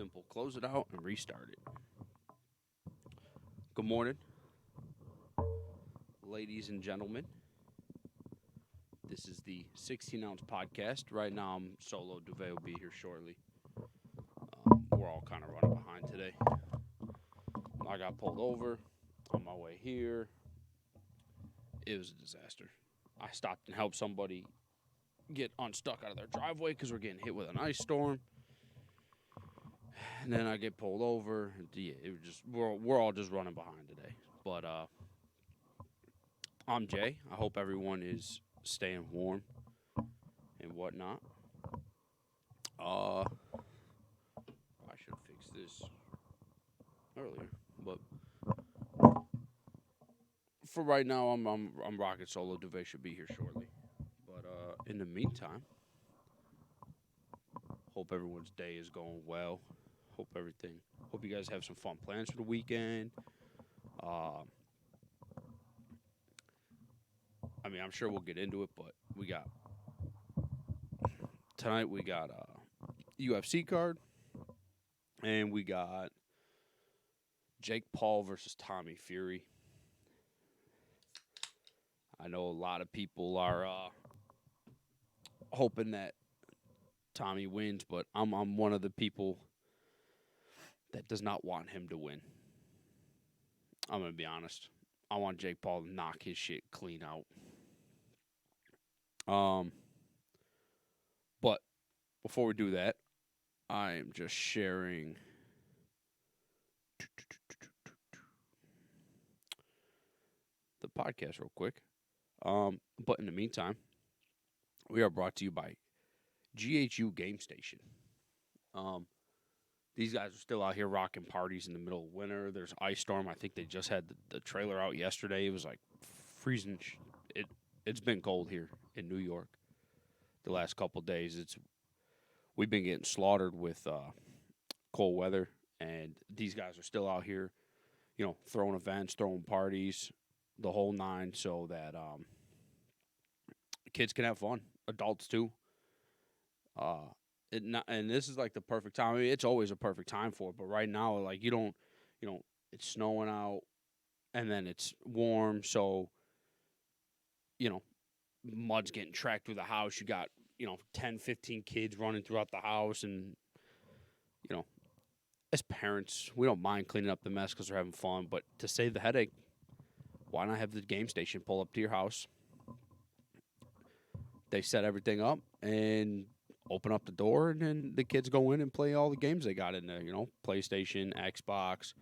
Simple. Close it out and restart it. Good morning, ladies and gentlemen. This is the 16-ounce podcast. Right now, I'm solo. Duvet will be here shortly. We're all kind of running behind today. I got pulled over on my way here. It was a disaster. I stopped and helped somebody get unstuck out of their driveway because we're getting hit with an ice storm. And then I get pulled over. Yeah, it was just we're all just running behind today. But I'm Jay. I hope everyone is staying warm and whatnot. I should have fixed this earlier, but for right now, I'm rocking solo. Duvet should be here shortly. But in the meantime, hope everyone's day is going well. Hope you guys have some fun plans for the weekend. I'm sure we'll get into it, but tonight we got a UFC card, and we got Jake Paul versus Tommy Fury. I know a lot of people are hoping that Tommy wins, but I'm one of the people that does not want him to win. I'm gonna be honest. I want Jake Paul to knock his shit clean out. But before we do that, I am just sharing the podcast real quick. But in the meantime, we are brought to you by GHU Game Station. These guys are still out here rocking parties in the middle of winter. There's ice storm. I think they just had the trailer out yesterday. It was like freezing. It's been cold here in New York the last couple days. We've been getting slaughtered with cold weather, and these guys are still out here, throwing events, throwing parties, the whole nine, so that kids can have fun, adults too. And this is like the perfect time. It's always a perfect time for it, but right now, like it's snowing out, and then it's warm, so mud's getting tracked through the house. You got 10, 15 kids running throughout the house, and as parents, we don't mind cleaning up the mess because they're having fun. But to save the headache, why not have the game station pull up to your house? They set everything up and open up the door, and then the kids go in and play all the games they got in there. PlayStation, Xbox,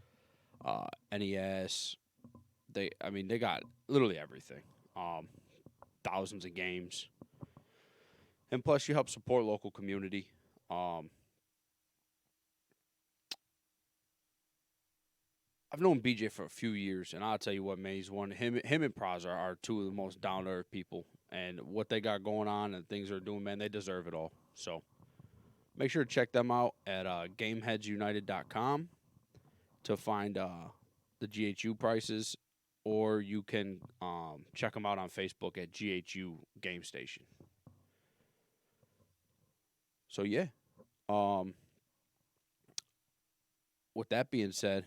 NES. They got literally everything. Thousands of games, and plus you help support local community. I've known BJ for a few years, and I'll tell you what, man, he's one. Him and Praz are two of the most down to earth people, and what they got going on and things they're doing, man, they deserve it all. So make sure to check them out at GameheadsUnited.com to find the GHU prices, or you can check them out on Facebook at GHU Game Station. So yeah, with that being said,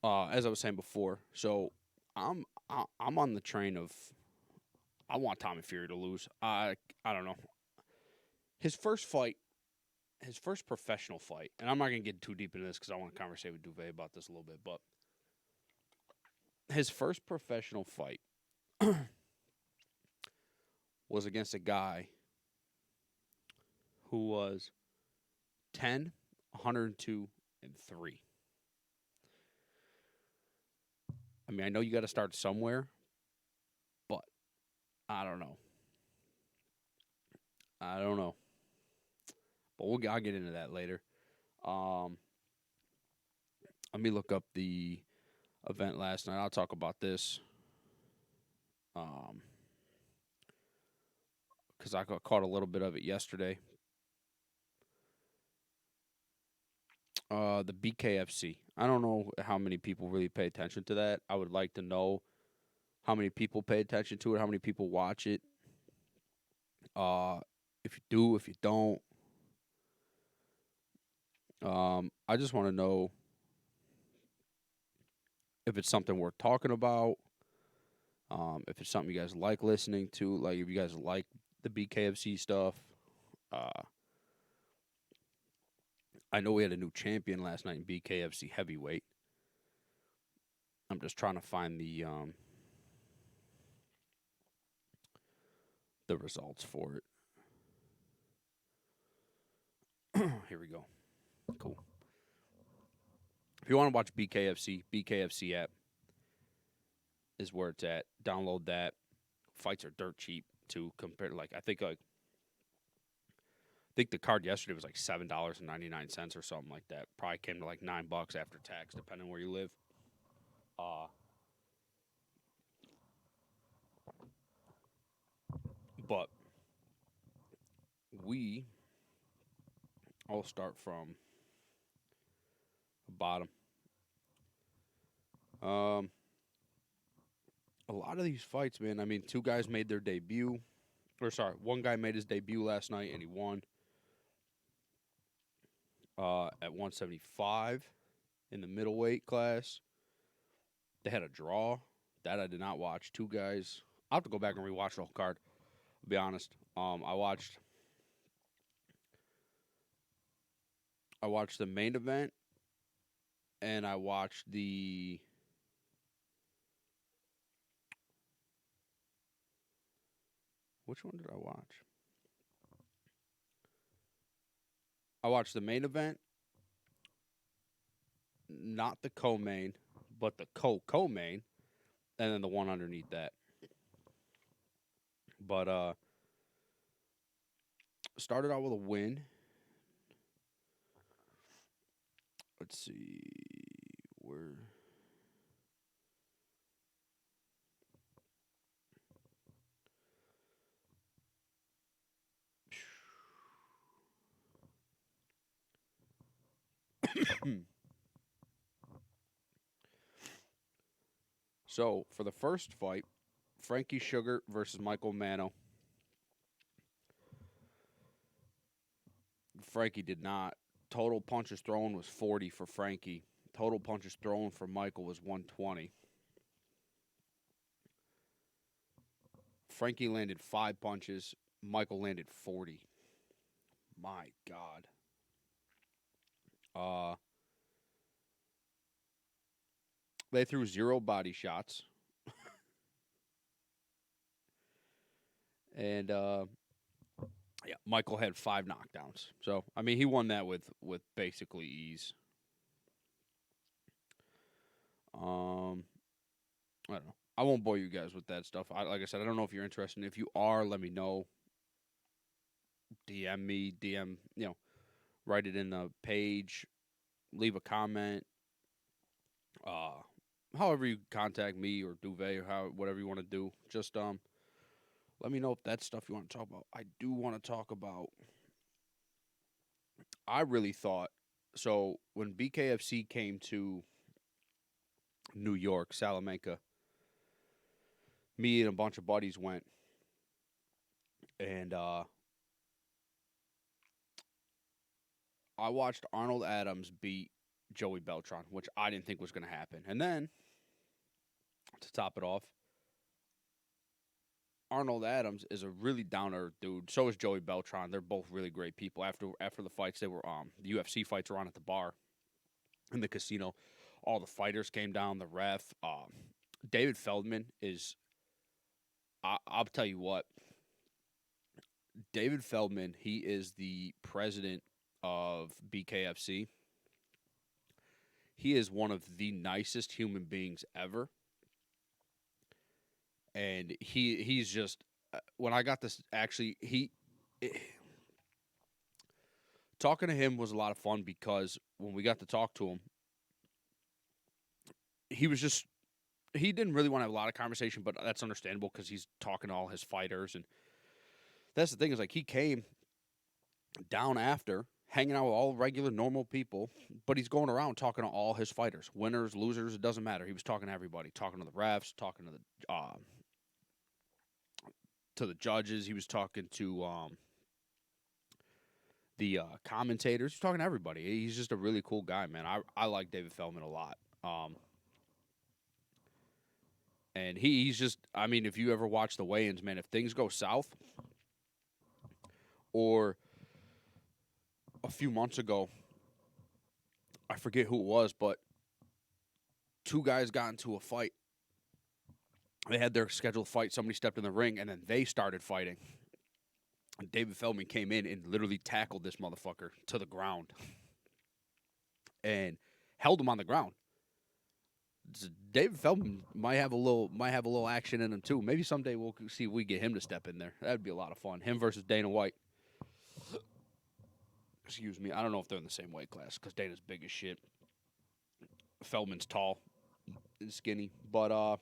as I was saying before, so I'm on the train of I want Tommy Fury to lose. I don't know. His first professional fight, and I'm not gonna get too deep into this because I want to conversate with Duvet about this a little bit, but his first professional fight was against a guy who was 10, 102, and 3. I know you got to start somewhere, but I don't know. But I'll get into that later. Let me look up the event last night. I'll talk about this. Because I got caught a little bit of it yesterday. The BKFC. I don't know how many people really pay attention to that. I would like to know how many people pay attention to it, how many people watch it. If you do, if you don't, I just want to know if it's something worth talking about. If it's something you guys like listening to, like if you guys like the BKFC stuff. Uh, I know we had a new champion last night in BKFC heavyweight. I'm just trying to find the results for it. Here we go. Cool. If you want to watch BKFC app is where it's at. Download that. Fights are dirt cheap too compared to I think the card yesterday was like $7.99 or something like that. Probably came to like $9 after tax, depending where you live. Uh, but we all start from the bottom. A lot of these fights, man. I mean, two guys made their debut. Or sorry, one guy made his debut last night and he won at 175 in the middleweight class. They had a draw that I did not watch. Two guys. I'll have to go back and rewatch the whole card. I'll be honest. I watched the main event and I watched the which one did I watch? I watched the main event, not the co-main, but the co-main, and then the one underneath that. But started out with a win. Let's see where. So for the first fight, Frankie Sugar versus Michael Mano. Frankie did not. Total punches thrown was 40 for Frankie. Total punches thrown for Michael was 120. Frankie landed 5 punches. Michael landed 40. My God. Uh, they threw 0 body shots. And yeah, Michael had 5 knockdowns. So I mean, he won that with basically ease. I don't know. I won't bore you guys with that stuff. Like I said, I don't know if you're interested. If you are, let me know. DM me, write it in the page, leave a comment. Uh, However you contact me or Duvet or whatever you want to do. Just let me know if that's stuff you want to talk about. I do want to talk about. I really thought so when BKFC came to New York, Salamanca. Me and a bunch of buddies went, and I watched Arnold Adams beat Joey Beltran, which I didn't think was going to happen. And then to top it off, Arnold Adams is a really down to earth dude. So is Joey Beltran. They're both really great people. After the fights, they were the UFC fights were on at the bar in the casino. All the fighters came down. The ref, David Feldman is. I'll tell you what. David Feldman, he is the president of BKFC. He is one of the nicest human beings ever. And he's just when I got this actually talking to him was a lot of fun because when we got to talk to him, he was just he didn't really want to have a lot of conversation, but that's understandable because he's talking to all his fighters, and that's the thing is like he came down after hanging out with all regular normal people, but he's going around talking to all his fighters, winners, losers, it doesn't matter. He was talking to everybody, talking to the refs, talking to the judges. He was talking to the commentators. He's talking to everybody. He's just a really cool guy, man. I like David Feldman a lot. And he's just, I mean, if you ever watch the weigh-ins, man, if things go south, or a few months ago, I forget who it was, but two guys got into a fight. They had their scheduled fight. Somebody stepped in the ring, and then they started fighting. And David Feldman came in and literally tackled this motherfucker to the ground and held him on the ground. David Feldman might have a little action in him too. Maybe someday we'll see if we get him to step in there. That'd be a lot of fun. Him versus Dana White. Excuse me. I don't know if they're in the same weight class because Dana's big as shit. Feldman's tall and skinny. But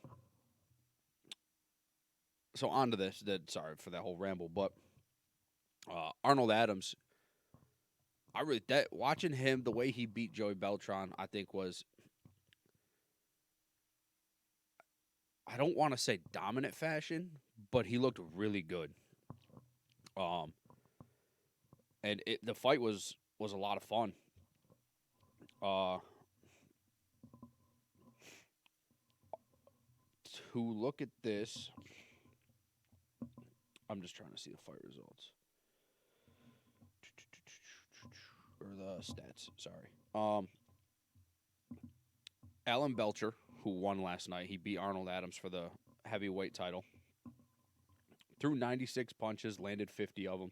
so on to this. Sorry for that whole ramble, but Arnold Adams. Watching him the way he beat Joey Beltran, I think was, I don't want to say dominant fashion, but he looked really good. And the fight was a lot of fun. To look at this, I'm just trying to see the fight results. Or the stats, sorry. Alan Belcher, who won last night, he beat Arnold Adams for the heavyweight title. Threw 96 punches, landed 50 of them.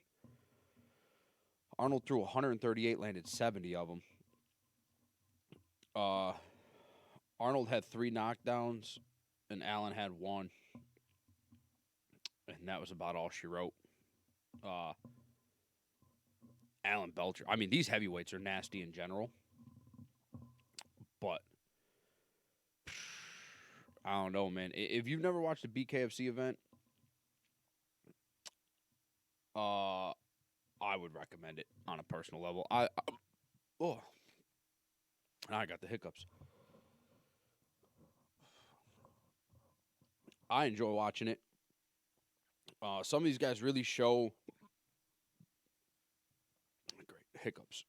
Arnold threw 138, landed 70 of them. Arnold had 3 knockdowns, and Allen had 1. And that was about all she wrote. Alan Belcher. I mean, these heavyweights are nasty in general. But I don't know, man. If you've never watched a BKFC event, I would recommend it on a personal level. I got the hiccups. I enjoy watching it. Some of these guys really show great hiccups.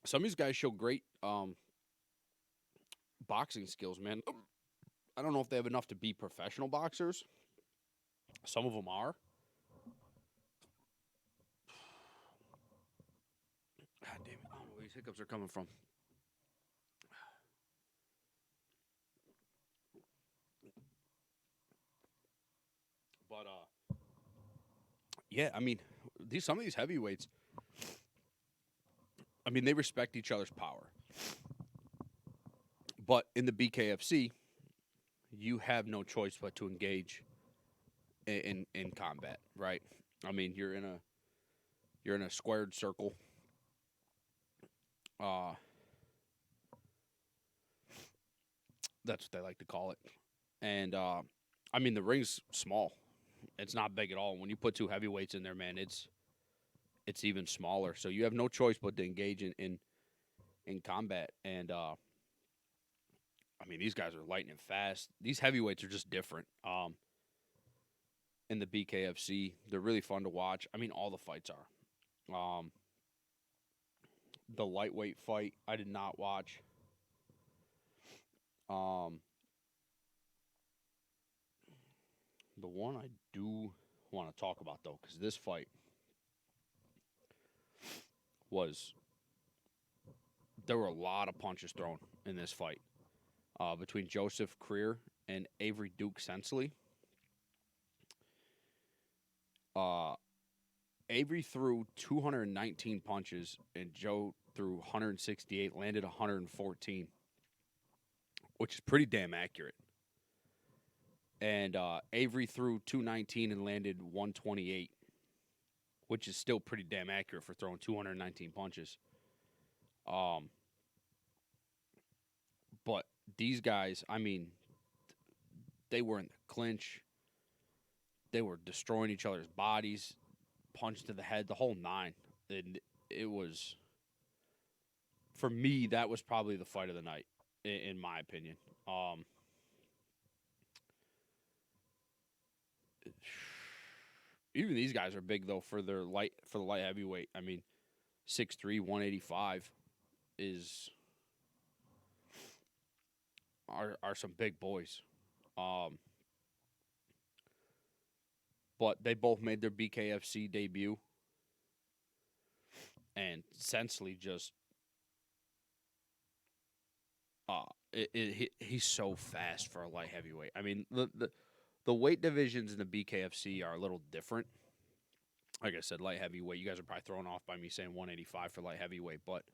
Some of these guys show great boxing skills, man. I don't know if they have enough to be professional boxers. Some of them are. God damn it. I don't know where these hiccups are coming from. But, yeah, I mean, some of these heavyweights, I mean, they respect each other's power. But in the BKFC, you have no choice but to engage in combat, right? I mean, you're in a squared circle. That's what they like to call it. And I mean, the ring's small. It's not big at all. When you put 2 heavyweights in there, man, it's even smaller. So you have no choice but to engage in combat. And I mean, these guys are lightning fast. These heavyweights are just different. In the BKFC, they're really fun to watch. I mean, all the fights are. The lightweight fight, I did not watch. The one I do want to talk about, though, because this fight there were a lot of punches thrown in this fight between Joseph Creer and Avery Duke Sensley. Avery threw 219 punches, and Joe threw 168, landed 114, which is pretty damn accurate. And Avery threw 219 and landed 128, which is still pretty damn accurate for throwing 219 punches. But these guys, I mean, they were in the clinch. They were destroying each other's bodies, punch to the head, the whole 9. And it was, for me, that was probably the fight of the night, in my opinion. Even these guys are big though for the light heavyweight. I mean, 6'3", 185 is are some big boys. Um, but they both made their BKFC debut, and essentially just he's so fast for a light heavyweight. I mean, the weight divisions in the BKFC are a little different. Like I said, light heavyweight. You guys are probably thrown off by me saying 185 for light heavyweight, but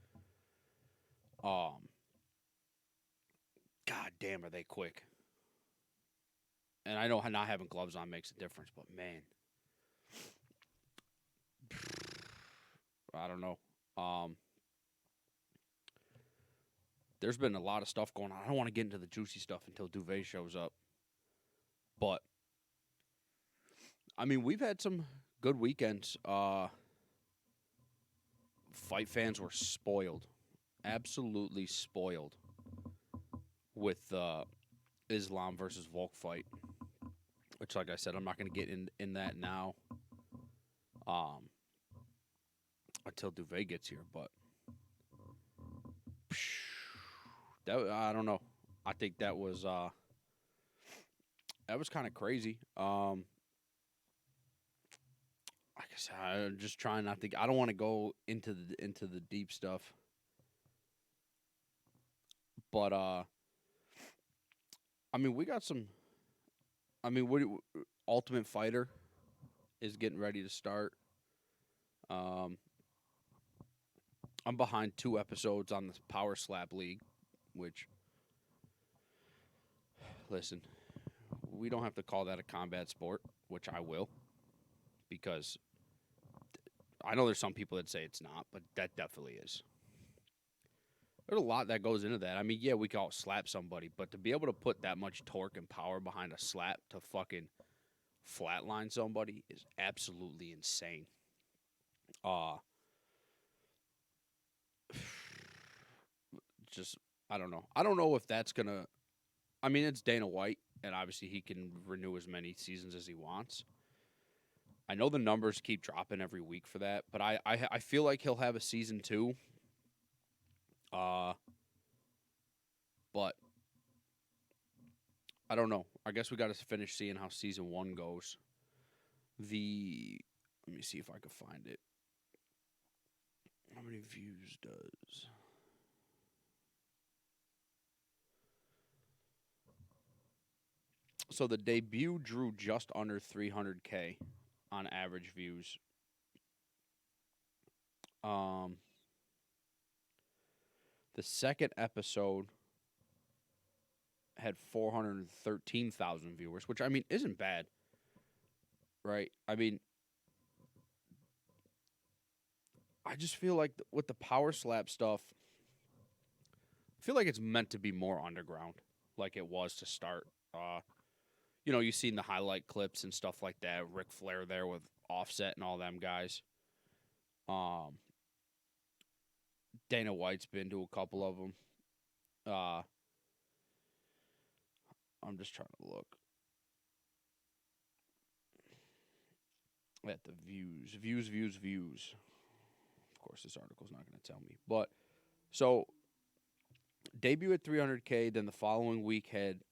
god damn, are they quick? And I know not having gloves on makes a difference, but man, I don't know. There's been a lot of stuff going on. I don't want to get into the juicy stuff until Duvet shows up, but I mean, we've had some good weekends. Fight fans were spoiled, absolutely spoiled, with Islam versus Volk fight. Which, like I said, I'm not going to get in that now, until Duvet gets here. But that, I don't know. I think that was kind of crazy. Like I said, I'm just trying not to. I don't want to go into the deep stuff. But I mean, we got some. I mean, Ultimate Fighter is getting ready to start. I'm behind 2 episodes on the Power Slap League, which, listen, we don't have to call that a combat sport, which I will, because I know there's some people that say it's not, but that definitely is. There's a lot that goes into that. I mean, yeah, we can all slap somebody, but to be able to put that much torque and power behind a slap to fucking flatline somebody is absolutely insane. Just, I don't know. I don't know if that's gonna. I mean, it's Dana White, and obviously he can renew as many seasons as he wants. I know the numbers keep dropping every week for that, but I feel like he'll have a season 2. But I don't know. I guess we got to finish seeing how season 1 goes. Let me see if I can find it. How many views does? So the debut drew just under 300K on average views. The second episode had 413,000 viewers, which I mean isn't bad, right? I mean, I just feel like with the power slap stuff, I feel like it's meant to be more underground, like it was to start. You've seen the highlight clips and stuff like that. Ric Flair there with Offset and all them guys. Dana White's been to a couple of them. I'm just trying to look at the views. Views. Of course, this article's not going to tell me. But, so, debut at 300K, then the following week had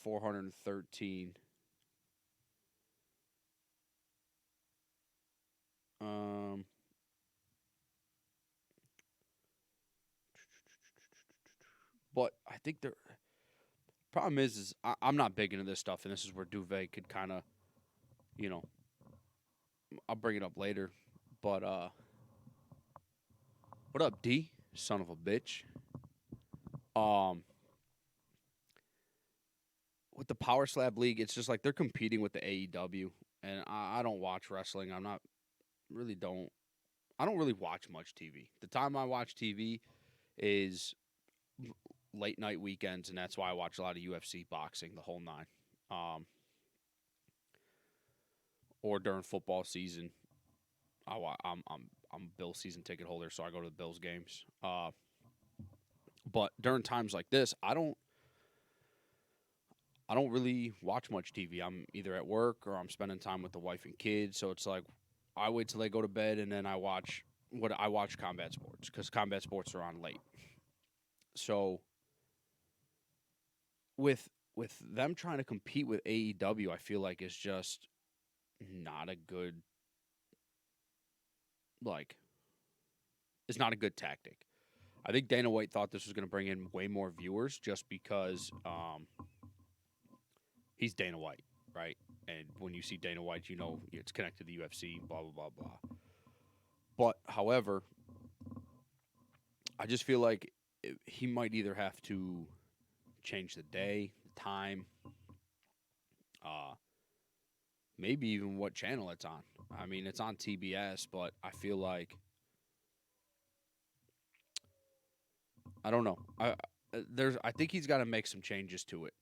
413. But I think the problem is I'm not big into this stuff, and this is where Duvet could kind of, I'll bring it up later. But what up, D? Son of a bitch. With the Power Slap League, it's just like they're competing with the AEW, and I don't watch wrestling. I don't really watch much TV. The time I watch TV is late night weekends, and that's why I watch a lot of UFC, boxing, the whole 9. Or during football season, I'm a Bills season ticket holder, so I go to the Bills games. But during times like this, I don't really watch much TV. I'm either at work or I'm spending time with the wife and kids. So it's like I wait till they go to bed and then I watch what I watch combat sports because combat sports are on late. So with them trying to compete with AEW, I feel like it's just not a good like it's not a good tactic. I think Dana White thought this was going to bring in way more viewers just because he's Dana White, right? And when you see Dana White, you know it's connected to the UFC, blah blah blah blah. But however, I just feel like he might either have to change the day, the time, uh, maybe even what channel it's on. I mean, it's on TBS, but I feel like I don't know. I think he's got to make some changes to it.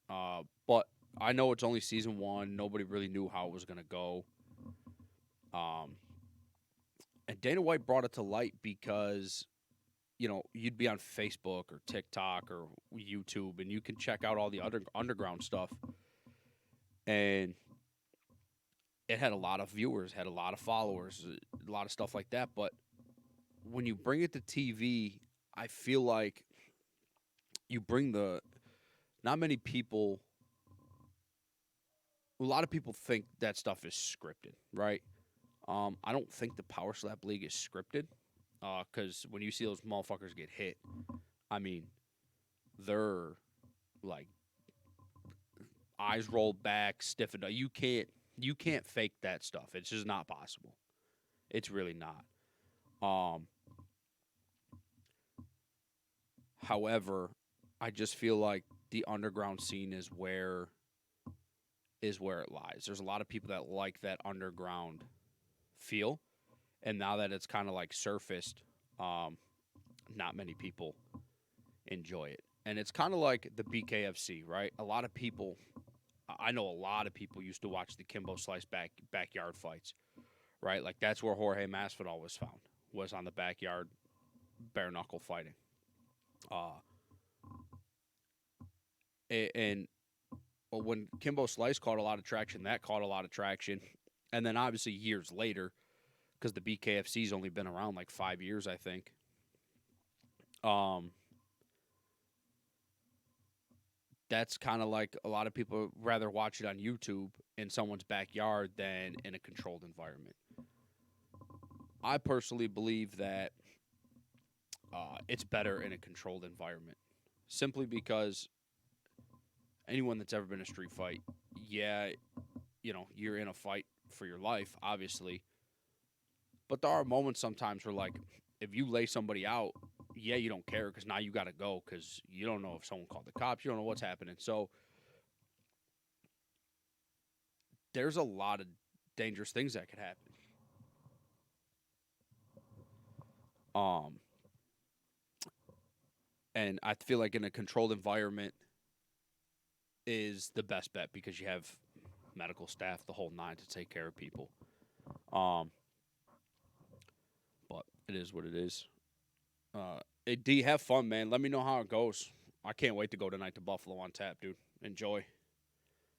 But I know it's only season one. Nobody really knew how it was going to go. Um, and Dana White brought it to light because you'd be on Facebook or TikTok or YouTube, and you can check out all the other underground stuff, and it had a lot of viewers, had a lot of followers, a lot of stuff like that. But when you bring it to TV, I feel like you bring the not many people. A lot of people think that stuff is scripted, right? I don't think the Power Slap League is scripted, because when you see those motherfuckers get hit, I mean, they're like eyes rolled back, stiffened. You can't fake that stuff. It's just not possible. It's really not. Um, However, I just feel like the underground scene is where it lies. There's a lot of people that like that underground feel, and now that it's kind of like surfaced, um, not many people enjoy it. And it's kind of like the BKFC, right? A lot of people, I know a lot of people used to watch the Kimbo Slice backyard fights, right? Like that's where Jorge Masvidal was found, was on the backyard bare knuckle fighting. Uh, and when Kimbo Slice caught a lot of traction, that caught a lot of traction. And then obviously years later, because the BKFC's only been around like 5 years, I think. Um, that's kind of like a lot of people rather watch it on YouTube in someone's backyard than in a controlled environment. I personally believe that it's better in a controlled environment, simply because anyone that's ever been in a street fight, yeah, you're in a fight for your life, obviously, but there are moments sometimes where, like, if you lay somebody out, yeah, you don't care because now you got to go because you don't know if someone called the cops, you don't know what's happening. So there's a lot of dangerous things that could happen. Um, and I feel like in a controlled environment is the best bet because you have medical staff, the whole nine, to take care of people. Um, but it is what it is. Hey, D, have fun, man. Let me know how it goes. I can't wait to go tonight to Buffalo on tap, dude. Enjoy.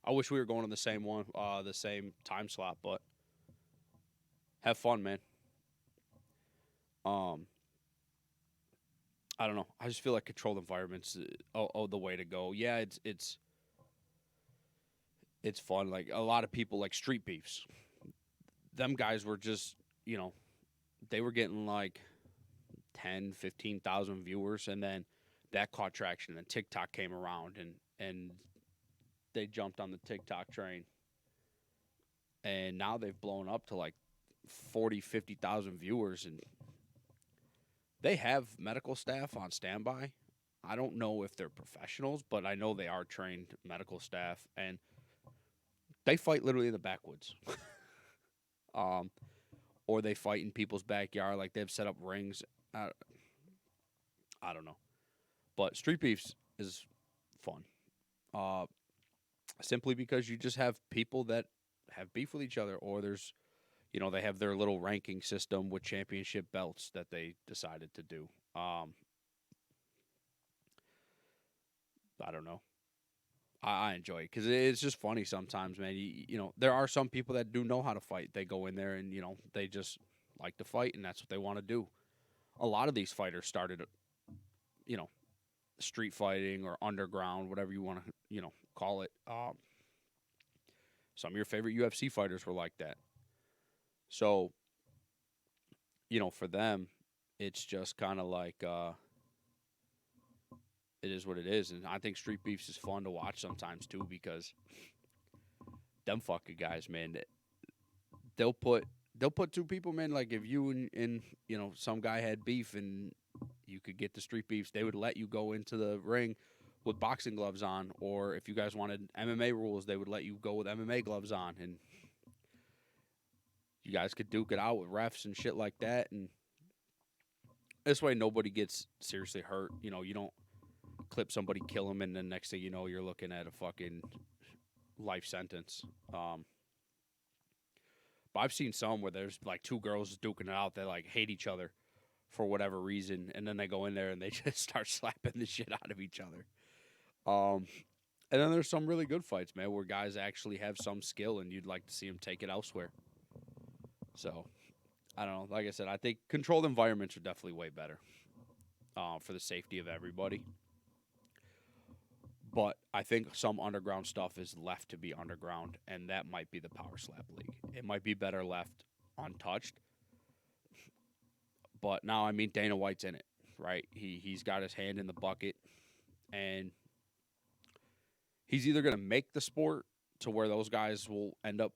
I wish we were going to the same one, the same time slot, but have fun, man. Um, I don't know. I just feel like controlled environments, the way to go. Yeah, it's fun. Like a lot of people like street beefs. Them guys were just, you know, they were getting like 10, 15,000 viewers, and then that caught traction. And TikTok came around, and they jumped on the TikTok train, and now they've blown up to like 40, 50,000 viewers, and they have medical staff on standby. I don't know if they're professionals, but I know they are trained medical staff, and they fight literally in the backwoods. um, or they fight in people's backyard, like they've set up rings. Uh, I don't know, but street beefs is fun. Uh, Simply because you just have people that have beef with each other, or they have their little ranking system with championship belts that they decided to do. I don't know. I enjoy it because it's just funny sometimes, man. There are some people that do know how to fight. They go in there and they just like to fight, and that's what they want to do. A lot of these fighters started, you know, street fighting or underground, whatever you want to, call it. Some of your favorite UFC fighters were like that. So, for them, it's just kind of like it is what it is. And I think street beefs is fun to watch sometimes too because them fucking guys, man, they'll put two people, man. Like if you and some guy had beef and you could get the street beefs, they would let you go into the ring with boxing gloves on, or if you guys wanted MMA rules, they would let you go with MMA gloves on, and you guys could duke it out with refs and shit like that. And this way, nobody gets seriously hurt. You don't clip somebody, kill them, and then next thing you know, you're looking at a fucking life sentence. But I've seen some where there's like two girls duking it out. They like hate each other for whatever reason, and then they go in there and they just start slapping the shit out of each other. And then there's some really good fights, man, where guys actually have some skill, and you'd like to see them take it elsewhere. So, I don't know. Like I said, I think controlled environments are definitely way better for the safety of everybody. But I think some underground stuff is left to be underground, and that might be the Power Slap League. It might be better left untouched. But now, I mean, Dana White's in it, right? He's got his hand in the bucket, and he's either going to make the sport to where those guys will end up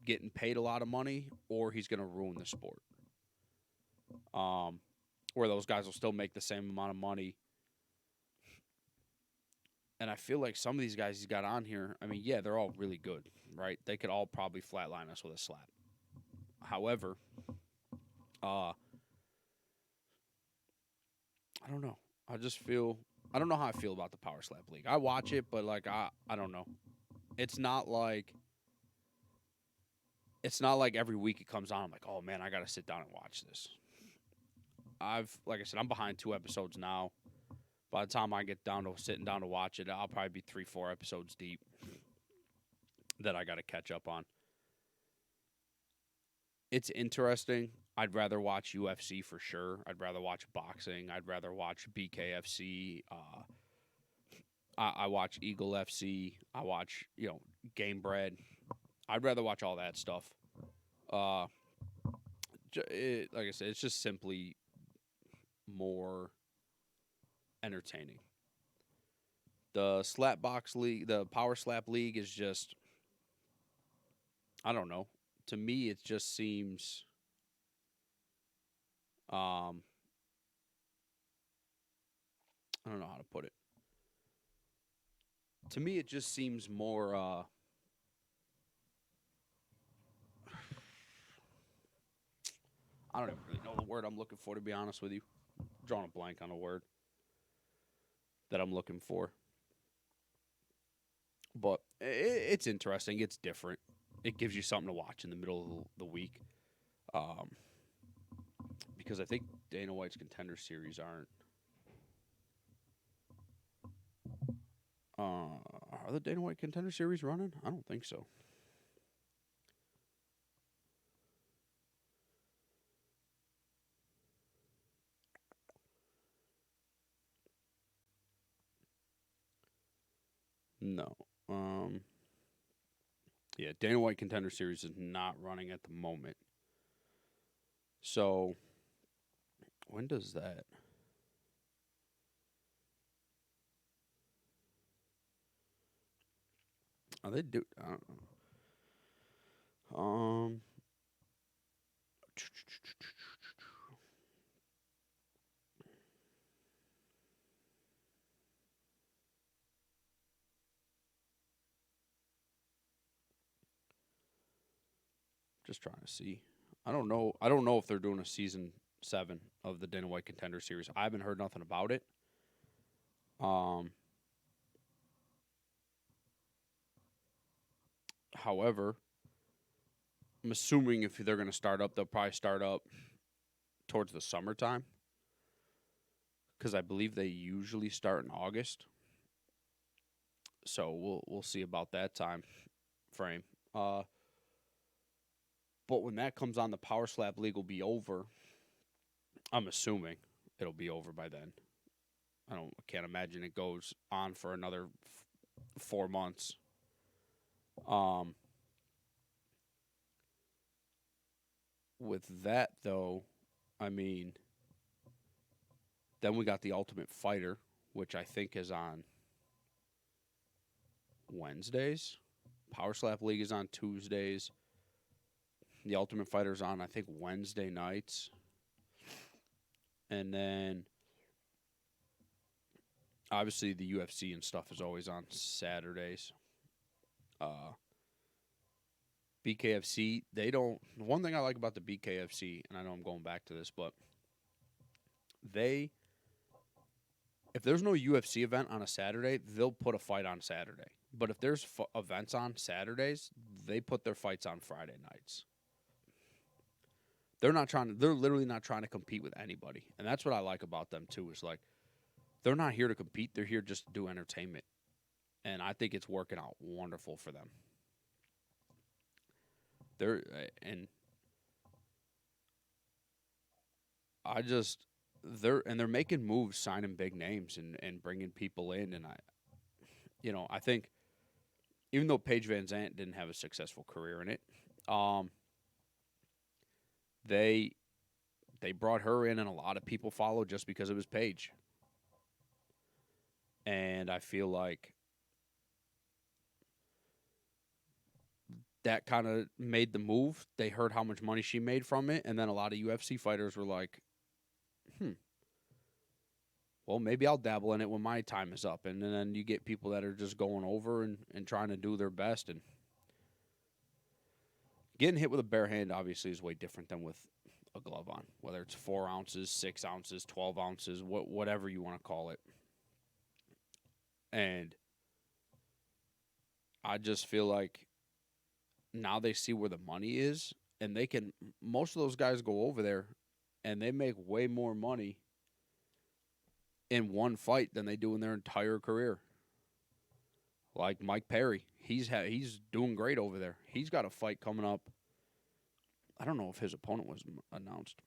getting paid a lot of money, or he's going to ruin the sport. Where those guys will still make the same amount of money. And I feel like some of these guys he's got on here, I mean, yeah, they're all really good, right? They could all probably flatline us with a slap. However, I don't know. I don't know how I feel about the Power Slap League. I watch it, but like I don't know. It's not like every week it comes on. I'm like, oh man, I gotta sit down and watch this. Like I said, I'm behind 2 episodes now. By the time I get down to sitting down to watch it, I'll probably be 3-4 episodes deep that I got to catch up on. It's interesting. I'd rather watch UFC for sure. I'd rather watch boxing. I'd rather watch BKFC. I watch Eagle FC. I watch, Game Bread. I'd rather watch all that stuff. Like I said, it's just simply more entertaining. The Slapbox League, the Power Slap League is just, I don't know. To me, it just seems, I don't know how to put it. To me, it just seems more, I don't even really know the word I'm looking for, to be honest with you. I'm drawing a blank on a word that I'm looking for. But it's interesting. It's different. It gives you something to watch in the middle of the week. Because I think Dana White's Contender Series aren't. Are the Dana White Contender Series running? I don't think so. No. Yeah, Dana White Contender Series is not running at the moment. So, when does that? Are they do? I don't know. Just trying to see. I don't know. I don't know if they're doing a season 7 of the Dana White Contender Series. I haven't heard nothing about it. However, I'm assuming if they're going to start up, they'll probably start up towards the summertime, because I believe they usually start in August. So we'll see about that time frame. But when that comes on, the Power Slap League will be over. I'm assuming it'll be over by then. I can't imagine it goes on for another 4 months. Um, with that though, I mean, then we got the Ultimate Fighter, which I think is on Wednesdays. Power Slap League is on Tuesdays. The Ultimate Fighter is on, I think, Wednesday nights. And then, obviously, the UFC and stuff is always on Saturdays. BKFC, they don't. One thing I like about the BKFC, and I know I'm going back to this, but if there's no UFC event on a Saturday, they'll put a fight on Saturday. But if there's events on Saturdays, they put their fights on Friday nights. They're literally not trying to compete with anybody. And that's what I like about them too, is like, they're not here to compete. They're here just to do entertainment. And I think it's working out wonderful for them. They're making moves, signing big names and bringing people in. And I think even though Paige Van Zandt didn't have a successful career in it, they brought her in, and a lot of people followed just because it was Paige. And I feel like that kind of made the move. They heard how much money she made from it, and then a lot of UFC fighters were like, well, maybe I'll dabble in it when my time is up. And then you get people that are just going over and trying to do their best. And getting hit with a bare hand, obviously, is way different than with a glove on, whether it's 4 ounces, 6 ounces, 12 ounces, whatever you want to call it. And I just feel like now they see where the money is, and most of those guys go over there and they make way more money in one fight than they do in their entire career. Like Mike Perry, he's doing great over there. He's got a fight coming up. I don't know if his opponent was announced.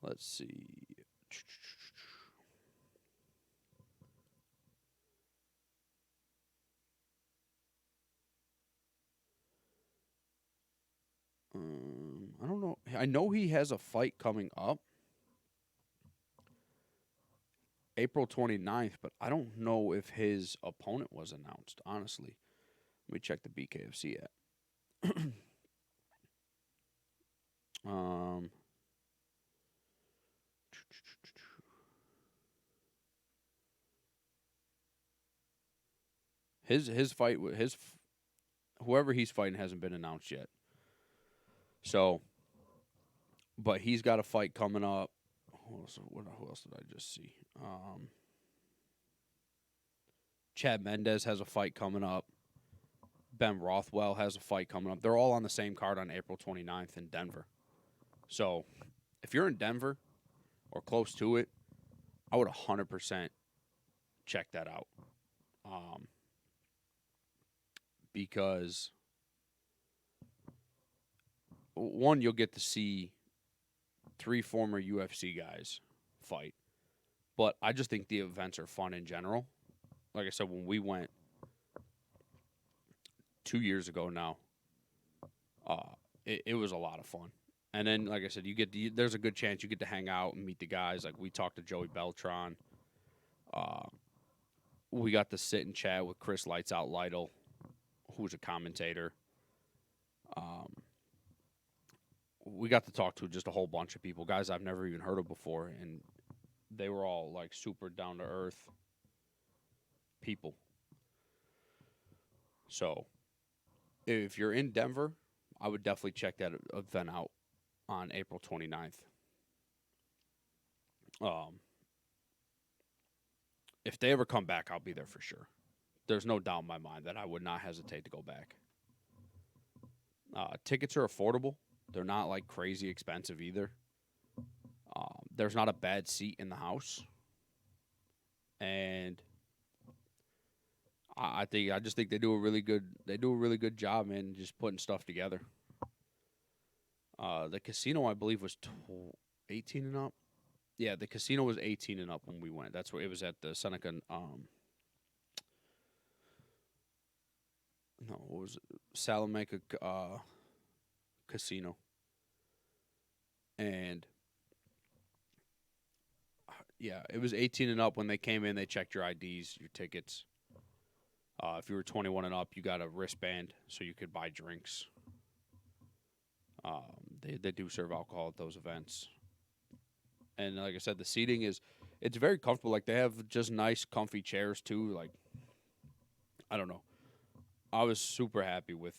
Let's see. I don't know. I know he has a fight coming up April 29th, but I don't know if his opponent was announced, honestly. Let me check the BKFC app. His fight, whoever he's fighting hasn't been announced yet. So, but he's got a fight coming up. Who else did I just see? Chad Mendez has a fight coming up. Ben Rothwell has a fight coming up. They're all on the same card on April 29th in Denver. So, if you're in Denver or close to it, I would 100% check that out. Because, one, you'll get to see 3 former UFC guys fight. But I just think the events are fun in general. Like I said, when we went 2 years ago now, it was a lot of fun. And then, like I said, there's a good chance you get to hang out and meet the guys. Like, we talked to Joey Beltran. We got to sit and chat with Chris Lights Out Lytle, who's a commentator. We got to talk to just a whole bunch of people, guys I've never even heard of before, and they were all like super down to earth people. So, if you're in Denver, I would definitely check that event out on April 29th. If they ever come back, I'll be there for sure. There's no doubt in my mind that I would not hesitate to go back. Tickets are affordable. They're not like crazy expensive either. There's not a bad seat in the house. and I just think they do a really good job, man, just putting stuff together. The casino, I believe, was 18 and up. Yeah, the casino was 18 and up when we went. That's where it was at the Seneca. No, what was it? Salamanca Casino, and yeah, it was 18 and up when they came in. They checked your IDs, your tickets. If you were 21 and up, you got a wristband so you could buy drinks. They do serve alcohol at those events, and like I said, the seating is it's very comfortable. Like they have just nice, comfy chairs too. Like I don't know, I was super happy with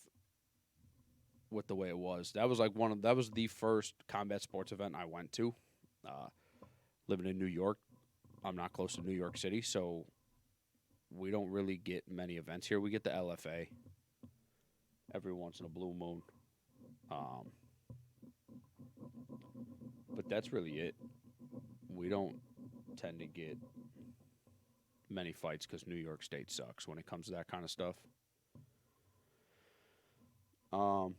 the way it was. That was the first combat sports event I went to. Uh, Living in New York, I'm not close to New York City, so we don't really get many events here. We get the LFA every once in a blue moon, um, but that's really it. We don't tend to get many fights because New York State sucks when it comes to that kind of stuff. Um,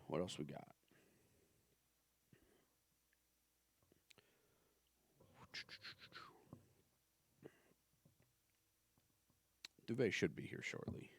what else we got? Duvet should be here shortly.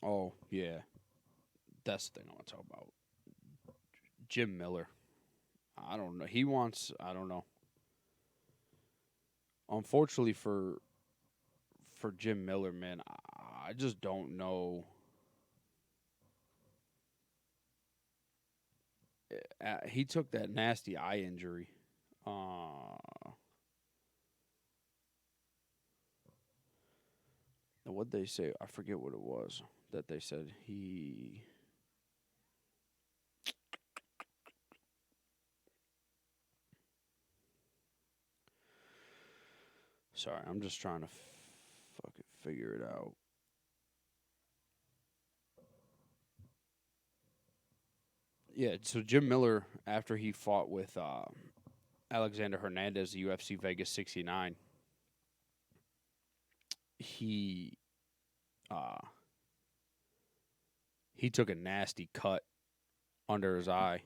Oh yeah, that's the thing I want to talk about. Jim Miller. I don't know. He wants. I don't know. Unfortunately for Jim Miller, man, I just don't know. He took that nasty eye injury. What they say? I forget what it was that they said he. Sorry, I'm just trying to fucking figure it out. Yeah, so Jim Miller, after he fought with Alexander Hernandez, the UFC Vegas 69, he uh, he took a nasty cut under his eye.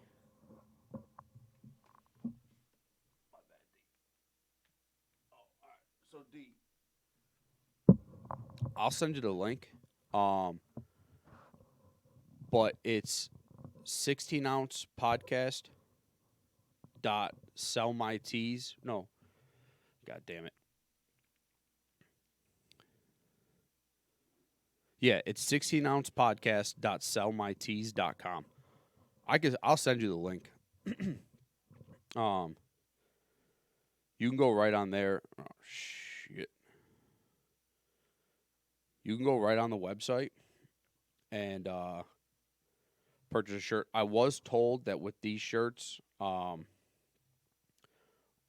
So D, I'll send you the link. Um, but it's 16-ounce podcast dot sell my teas. No, god damn it. Yeah, it's 16-ounce podcast dot sell my teas.com. I'll send you the link. Um, you can go right on there. Oh shit. You can go right on the website and purchase a shirt. I was told that with these shirts,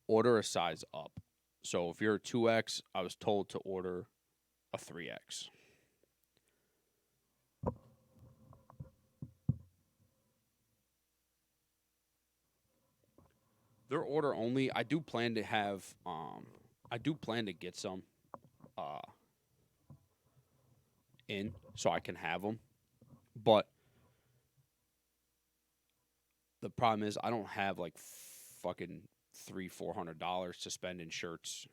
order a size up. So if you're a 2X, I was told to order a 3X. They're order only. I do plan to get some uh in so I can have them. But the problem is I don't have like fucking $300-400 to spend in shirts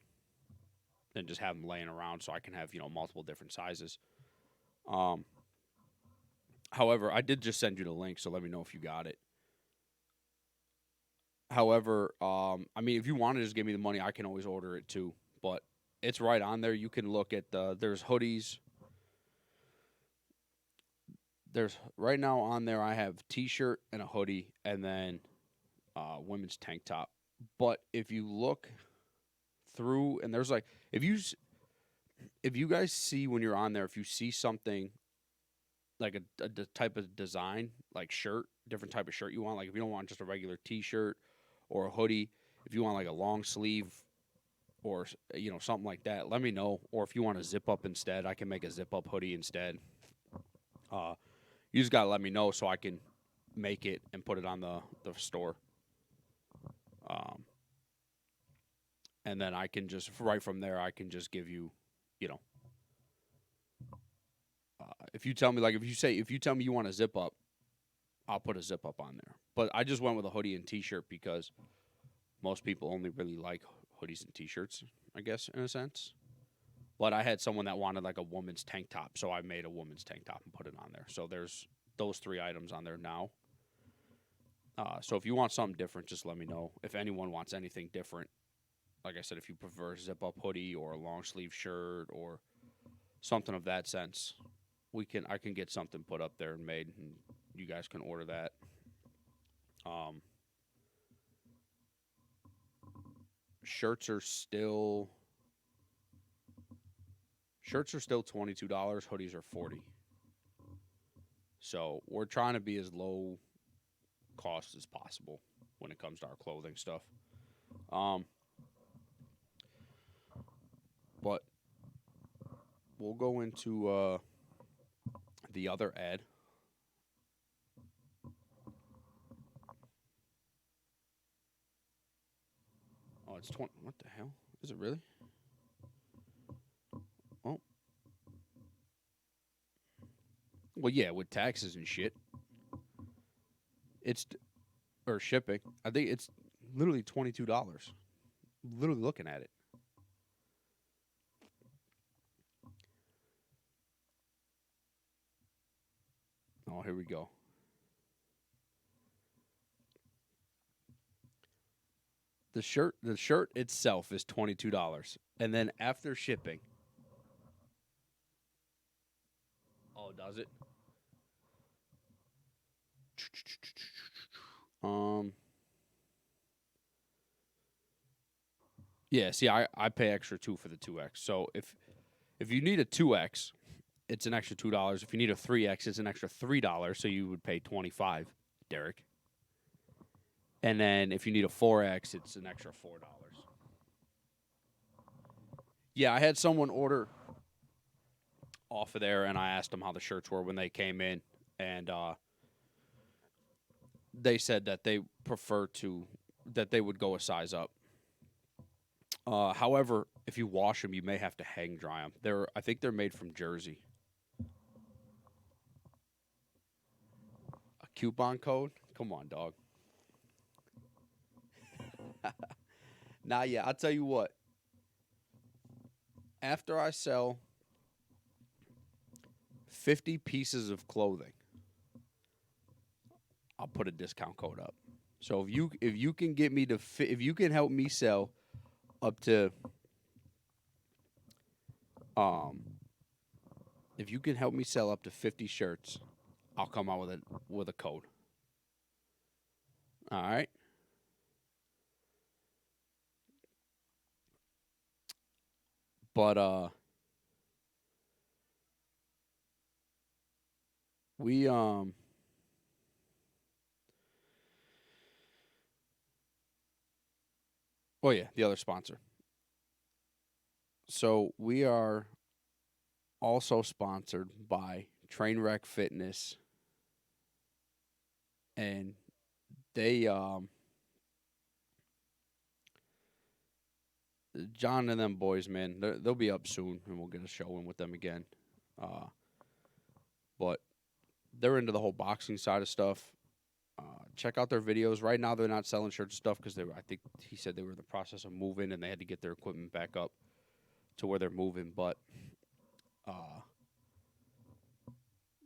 and just have them laying around so I can have multiple different sizes. Um, However, I did just send you the link, so let me know if you got it. However, I mean, if you want to just give me the money, I can always order it too. But it's right on there. You can look at there's hoodies. There's right now on there. I have t-shirt and a hoodie, and then women's tank top. But if you look through, and there's like if you guys see when you're on there, if you see something like a type of design, like shirt, different type of shirt you want. Like if you don't want just a regular T-shirt or a hoodie, if you want like a long sleeve or something like that, let me know. Or if you want to zip up instead, I can make a zip up hoodie instead. Uh, you just gotta let me know so I can make it and put it on the store. Um, and then I can just right from there I can just give you, you know, if you tell me like if you tell me you want a zip up, I'll put a zip up on there. But I just went with a hoodie and T-shirt because most people only really like hoodies and T-shirts, I guess in a sense. But I had someone that wanted like a woman's tank top, so I made a woman's tank top and put it on there. So there's those three items on there now. So if you want something different, just let me know. If anyone wants anything different, like I said, if you prefer a zip up hoodie or a long sleeve shirt or something of that sense, I can get something put up there and made, and you guys can order that. Um, shirts are still $22. Hoodies are 40. So we're trying to be as low cost as possible when it comes to our clothing stuff. Um, but we'll go into the other ad. Oh, it's 20. What the hell? Is it really? Oh, well, yeah, with taxes and shit, it's or shipping. I think it's literally $22. Literally looking at it. Oh, here we go. The shirt itself is $22, and then after shipping, oh, does it? Um, yeah. See, I pay extra too for the 2X. So if you need a 2X, it's an extra $2. If you need a 3X, it's an extra $3. So you would pay 25, Derek. And then if you need a 4X, it's an extra $4. Yeah, I had someone order off of there, and I asked them how the shirts were when they came in, and they said that they prefer to that they would go a size up. However, if you wash them, you may have to hang dry them. I think they're made from jersey. A coupon code? Come on, dog. Nah, yeah, I'll tell you what. After I sell 50 pieces of clothing, I'll put a discount code up. So if you can get me to if you can help me sell up to um if you can help me sell up to 50 shirts, I'll come out with a code. All right? But we oh yeah, the other sponsor. So we are also sponsored by Trainwreck Fitness, and they John and them boys, man, they'll be up soon, and we'll get a show in with them again. Uh, but they're into the whole boxing side of stuff. Check out their videos. Right now, they're not selling shirts and stuff because I think he said they were in the process of moving and they had to get their equipment back up to where they're moving. But uh,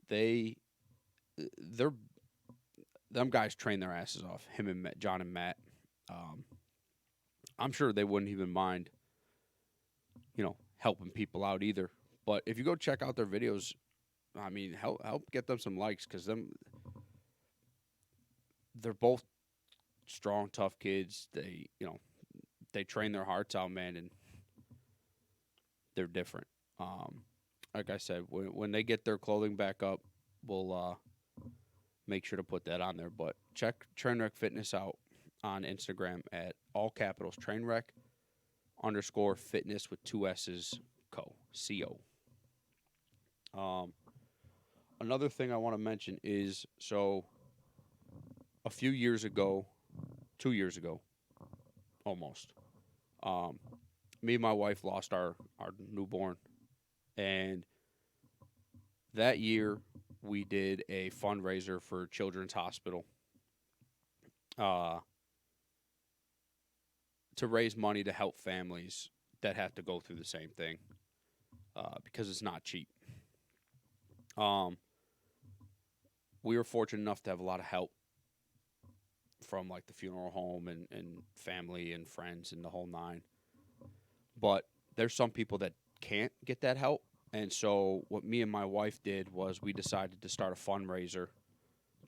they, they're them guys train their asses off. Him and John and Matt. Um, I'm sure they wouldn't even mind, helping people out either. But if you go check out their videos, I mean, help get them some likes because they're both strong, tough kids. They train their hearts out, man, and they're different. Like I said, when they get their clothing back up, we'll make sure to put that on there. But check Trainwreck Fitness out on Instagram at all capitals Trainwreck underscore fitness with two S's co. Um, Another thing I want to mention is so a few years ago, 2 years ago, almost, um, me and my wife lost our newborn, and that year we did a fundraiser for Children's Hospital uh, to raise money to help families that have to go through the same thing because it's not cheap. Um, we were fortunate enough to have a lot of help from like the funeral home and family and friends and the whole nine. But there's some people that can't get that help. And so what me and my wife did was we decided to start a fundraiser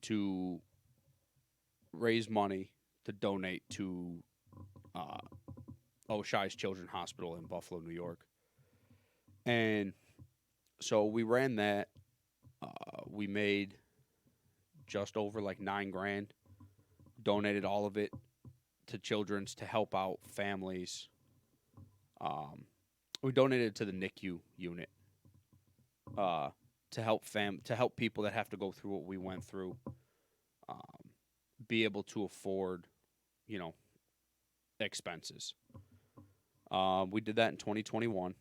to raise money to donate to uh, Oshai's Children's Hospital in Buffalo, New York. And so we ran that. We made just over like 9 grand, donated all of it to Children's to help out families. We donated to the NICU unit uh, to help people that have to go through what we went through, be able to afford, you know, expenses. We did that in 2021.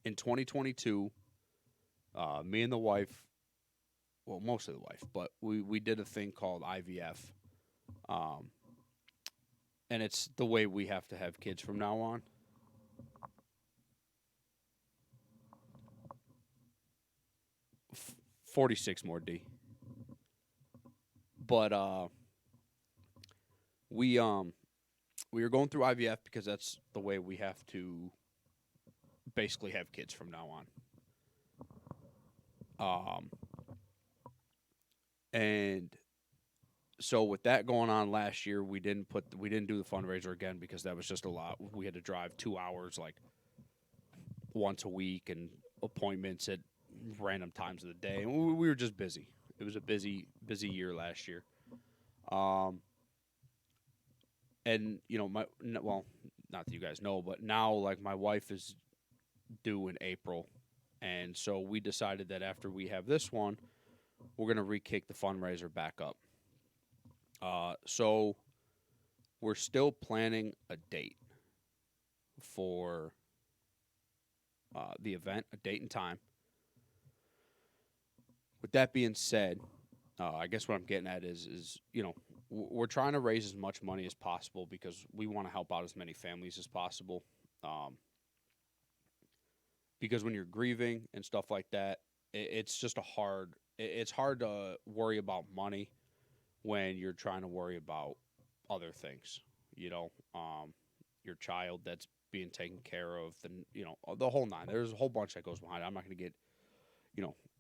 In 2022, me and the wife, well, mostly the wife, but we did a thing called IVF. Um, and it's the way we have to have kids from now on. 46 more D. But we we were going through IVF because that's the way we have to basically have kids from now on. And so with that going on last year, we didn't do the fundraiser again because that was just a lot. We had to drive 2 hours like once a week and appointments at random times of the day, and we were just busy. It was a busy year last year. And you know, well, not that you guys know, but now like my wife is due in April, and so we decided that after we have this one, we're gonna re-kick the fundraiser back up. So we're still planning a date for the event, a date and time. With that being said, I guess what I'm getting at is you know we're trying to raise as much money as possible because we want to help out as many families as possible. Because when you're grieving and stuff like that, it's just it's hard to worry about money when you're trying to worry about other things. You know, your child that's being taken care of, the whole nine. There's a whole bunch that goes behind it. I'm not going to get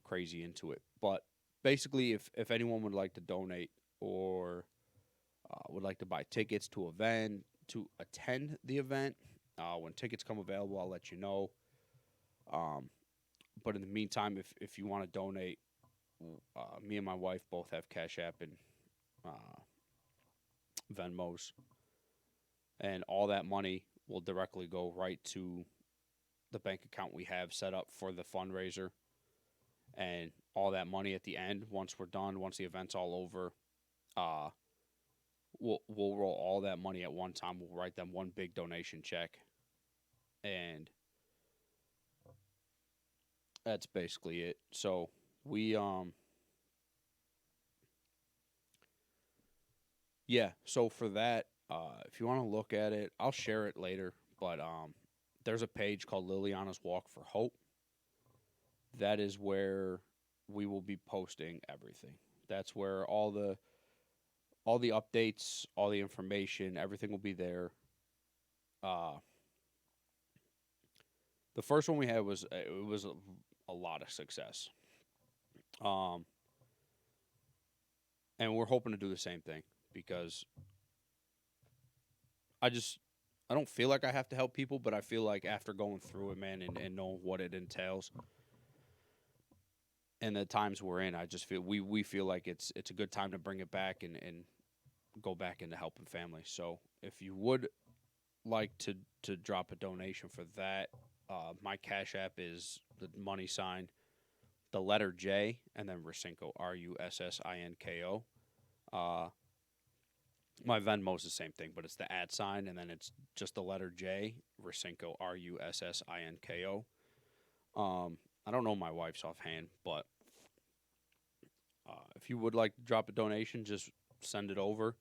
crazy into it, but basically, if anyone would like to donate or would like to buy tickets to attend the event, when tickets come available, I'll let you know. But in the meantime, if you want to donate, me and my wife both have Cash App and Venmos, and all that money will directly go right to the bank account we have set up for the fundraiser. And all that money at the end, once we're done, once the event's all over, we'll roll all that money at one time. We'll write them one big donation check, and that's basically it. So we yeah. So for that, if you want to look at it, I'll share it later. But there's a page called Liliana's Walk for Hope. That is where we will be posting everything. That's where all the updates, all the information, everything will be there. The first one we had was a lot of success. And we're hoping to do the same thing because I don't feel like I have to help people, but I feel like after going through it, man, and knowing what it entails, And the times we're in, I just feel we feel like it's a good time to bring it back and go back into helping families. So if you would like to drop a donation for that, my Cash App is the money sign, the letter J, and then Rusinko, Russinko. Uh, my Venmo is the same thing, but it's the @ sign, and then it's just the letter J, Rusinko, Russinko. I don't know my wife's offhand, but if you would like to drop a donation, just send it over.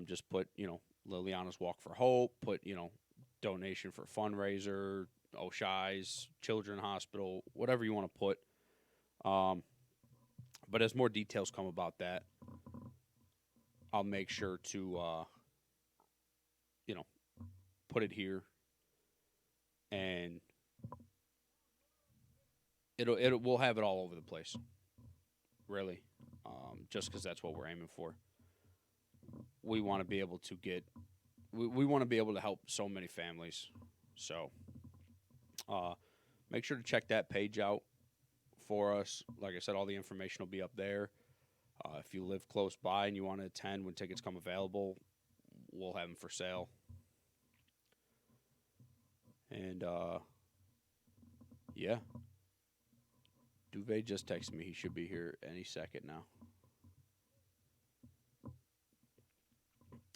Just put, Liliana's Walk for Hope, put, donation for fundraiser, O'Shi's, Children's Hospital, whatever you want to put. Um, but as more details come about that, I'll make sure to, you know, put it here, and we'll have it all over the place, really, just because that's what we're aiming for. We want to be able to we want to be able to help so many families. So, uh, make sure to check that page out for us. Like I said, all the information will be up there. If you live close by and you want to attend when tickets come available, we'll have them for sale. And yeah, Duvet just texted me. He should be here any second now.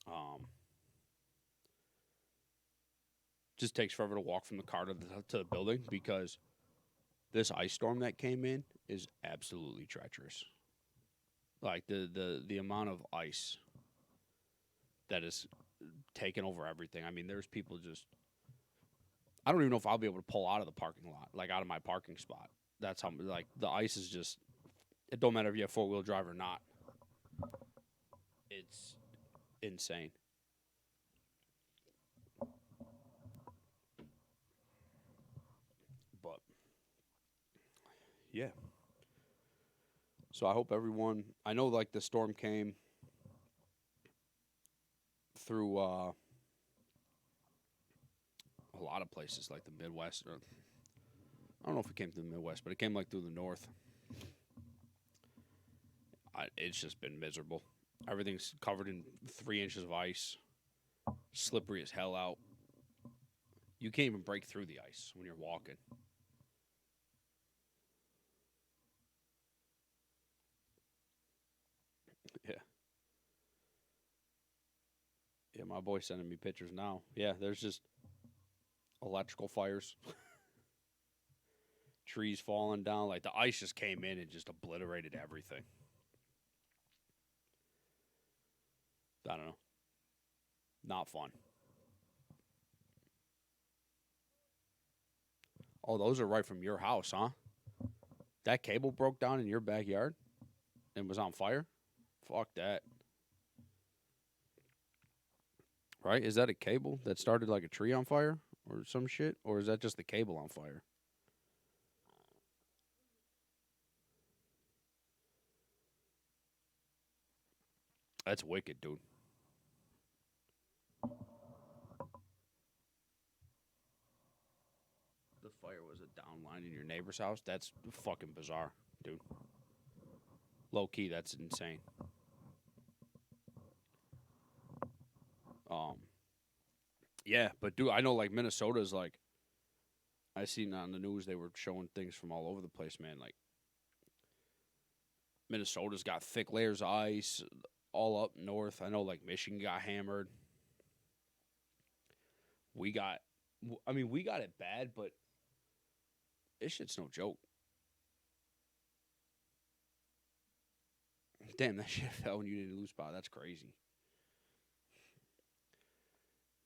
Um, just takes forever to walk from the car to the building because this ice storm that came in is absolutely treacherous. Like the amount of ice that is taken over everything. I mean, there's people just. I don't even know if I'll be able to pull out of the parking lot, like out of my parking spot. That's how like the ice is just. It don't matter if you have 4-wheel drive or not. It's insane. But yeah. So I hope everyone. I know like the storm came through a lot of places, like the Midwest. Or, I don't know if it came through the Midwest, but it came like through the North. It's just been miserable. Everything's covered in 3 inches of ice, slippery as hell out. You can't even break through the ice when you're walking. Yeah, yeah. My boy's sending me pictures now. Yeah, there's just electrical fires, trees falling down. Like the ice just came in and just obliterated everything. I don't know. Not fun. Oh, those are right from your house, huh? That cable broke down in your backyard and was on fire? Fuck that. Right? Is that a cable that started like a tree on fire or some shit? Or is that just the cable on fire? That's wicked, dude. The fire was a downline in your neighbor's house? That's fucking bizarre, dude. Low key, that's insane. Um, yeah, but dude, I know like Minnesota's like I seen on the news they were showing things from all over the place, man. Like Minnesota's got thick layers of ice all up north. I know like Michigan got hammered. We got, I mean, we got it bad, but this shit's no joke. Damn, that shit fell when you didn't lose power. That's crazy.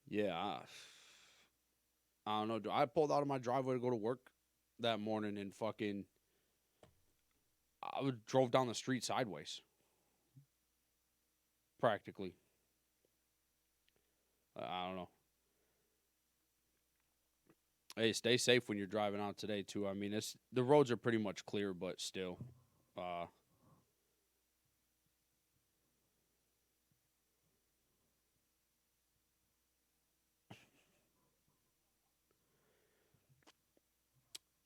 Yeah, I don't know. I pulled out of my driveway to go to work that morning and fucking drove down the street sideways, practically. I don't know. Hey, stay safe when you're driving out today too. I mean, it's the roads are pretty much clear, but still, uh,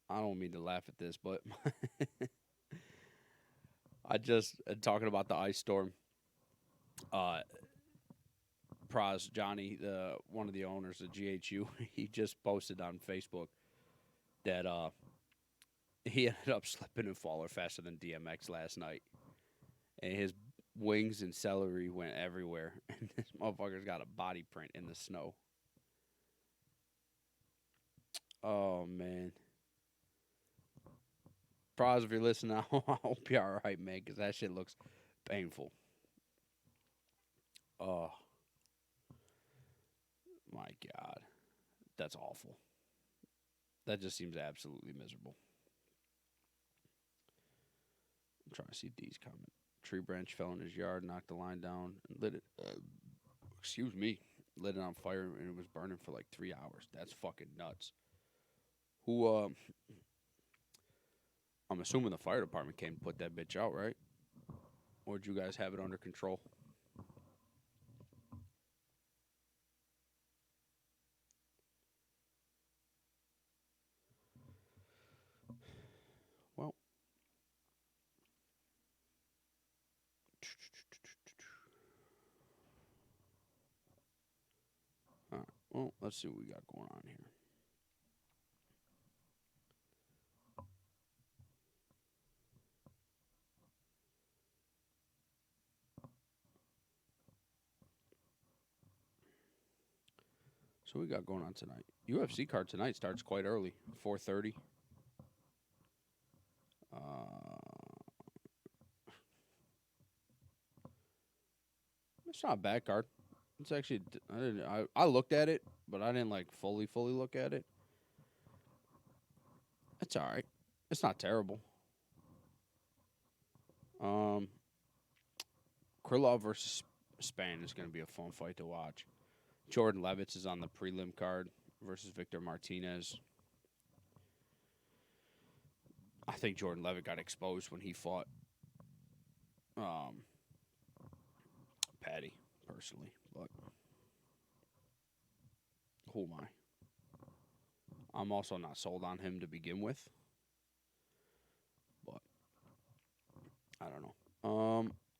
I don't mean to laugh at this, but I just talking about the ice storm. Uh, Praz Johnny, the one of the owners of GHU, he just posted on Facebook that he ended up slipping and falling faster than DMX last night, and his wings and celery went everywhere, and this motherfucker's got a body print in the snow. Oh man, Praz, if you're listening, I hope you're all right, man, because that shit looks painful. Oh my god, that's awful. That just seems absolutely miserable. I'm trying to see D's comment. Tree branch fell in his yard, knocked the line down, and lit it. Excuse me, lit it on fire, and it was burning for like 3 hours. That's fucking nuts. Who? I'm assuming the fire department came and put that bitch out, right? Or did you guys have it under control? Well, all right. Well, let's see what we got going on here. So we got going on tonight. UFC card tonight starts quite early, 4:30. It's not a bad card. It's actually I looked at it, but I didn't like fully look at it. It's all right. It's not terrible. Um, Krylov versus Span is going to be a fun fight to watch. Jordan Levitz is on the prelim card versus Victor Martinez. I think Jordan Levitt got exposed when he fought um, Patty, personally. But who am I? I'm also not sold on him to begin with. But I don't know.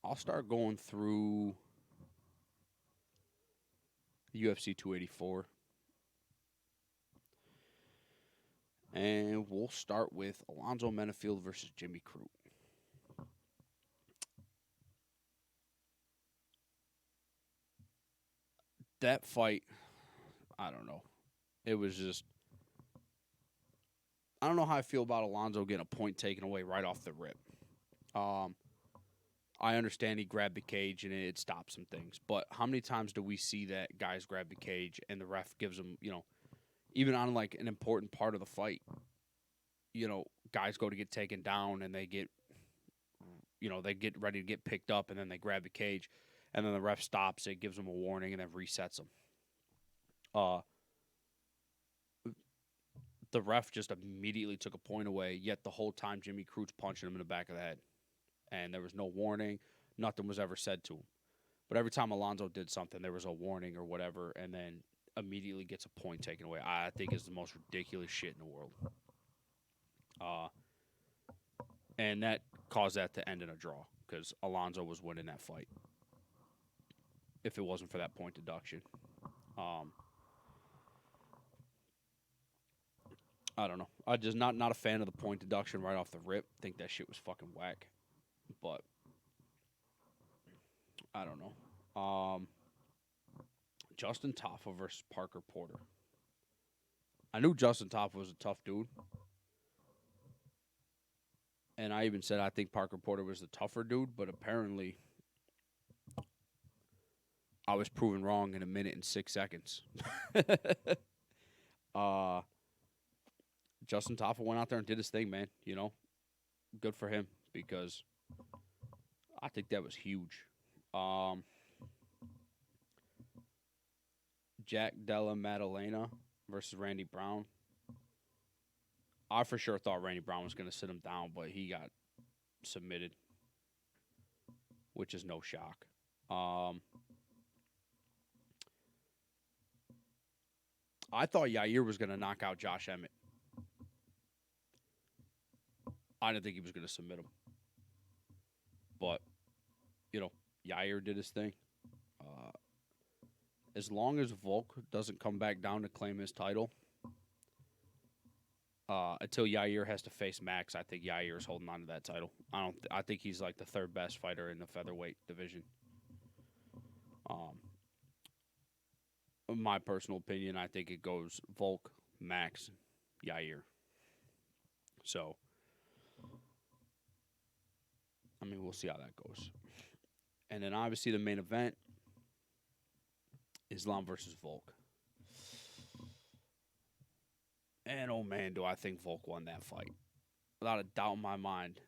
I'll start going through UFC 284. And we'll start with Alonzo Menafield versus Jimmy Crute. That fight, I don't know. It was just, I don't know how I feel about Alonzo getting a point taken away right off the rip. Um, I understand he grabbed the cage and it stopped some things, but how many times do we see that guys grab the cage and the ref gives them, even on like an important part of the fight, guys go to get taken down and they get, they get ready to get picked up and then they grab the cage and then the ref stops it, gives them a warning, and then resets them. Uh, the ref just immediately took a point away, yet the whole time Jimmy Crute's punching him in the back of the head. And there was no warning. Nothing was ever said to him. But every time Alonzo did something, there was a warning or whatever, and then immediately gets a point taken away. I think is the most ridiculous shit in the world. And that caused that to end in a draw because Alonzo was winning that fight. If it wasn't for that point deduction. I don't know. I just not a fan of the point deduction right off the rip. Think that shit was fucking whack. But I don't know. Justin Taffa versus Parker Porter. I knew Justin Taffa was a tough dude. And I even said I think Parker Porter was the tougher dude, but apparently I was proven wrong in a minute and 6 seconds. uh Justin Taffa went out there and did his thing, man. Good for him because I think that was huge. Jack Della Maddalena versus Randy Brown. I for sure thought Randy Brown was going to sit him down, but he got submitted, which is no shock. I thought Yair was going to knock out Josh Emmett. I didn't think he was going to submit him. But, Yair did his thing. Uh, as long as Volk doesn't come back down to claim his title, until Yair has to face Max, I think Yair is holding on to that title. I think he's like the third best fighter in the featherweight division. My personal opinion, I think it goes Volk, Max, Yair. So, I mean, we'll see how that goes. And then obviously the main event, Islam versus Volk. And oh man, do I think Volk won that fight. Without a doubt in my mind,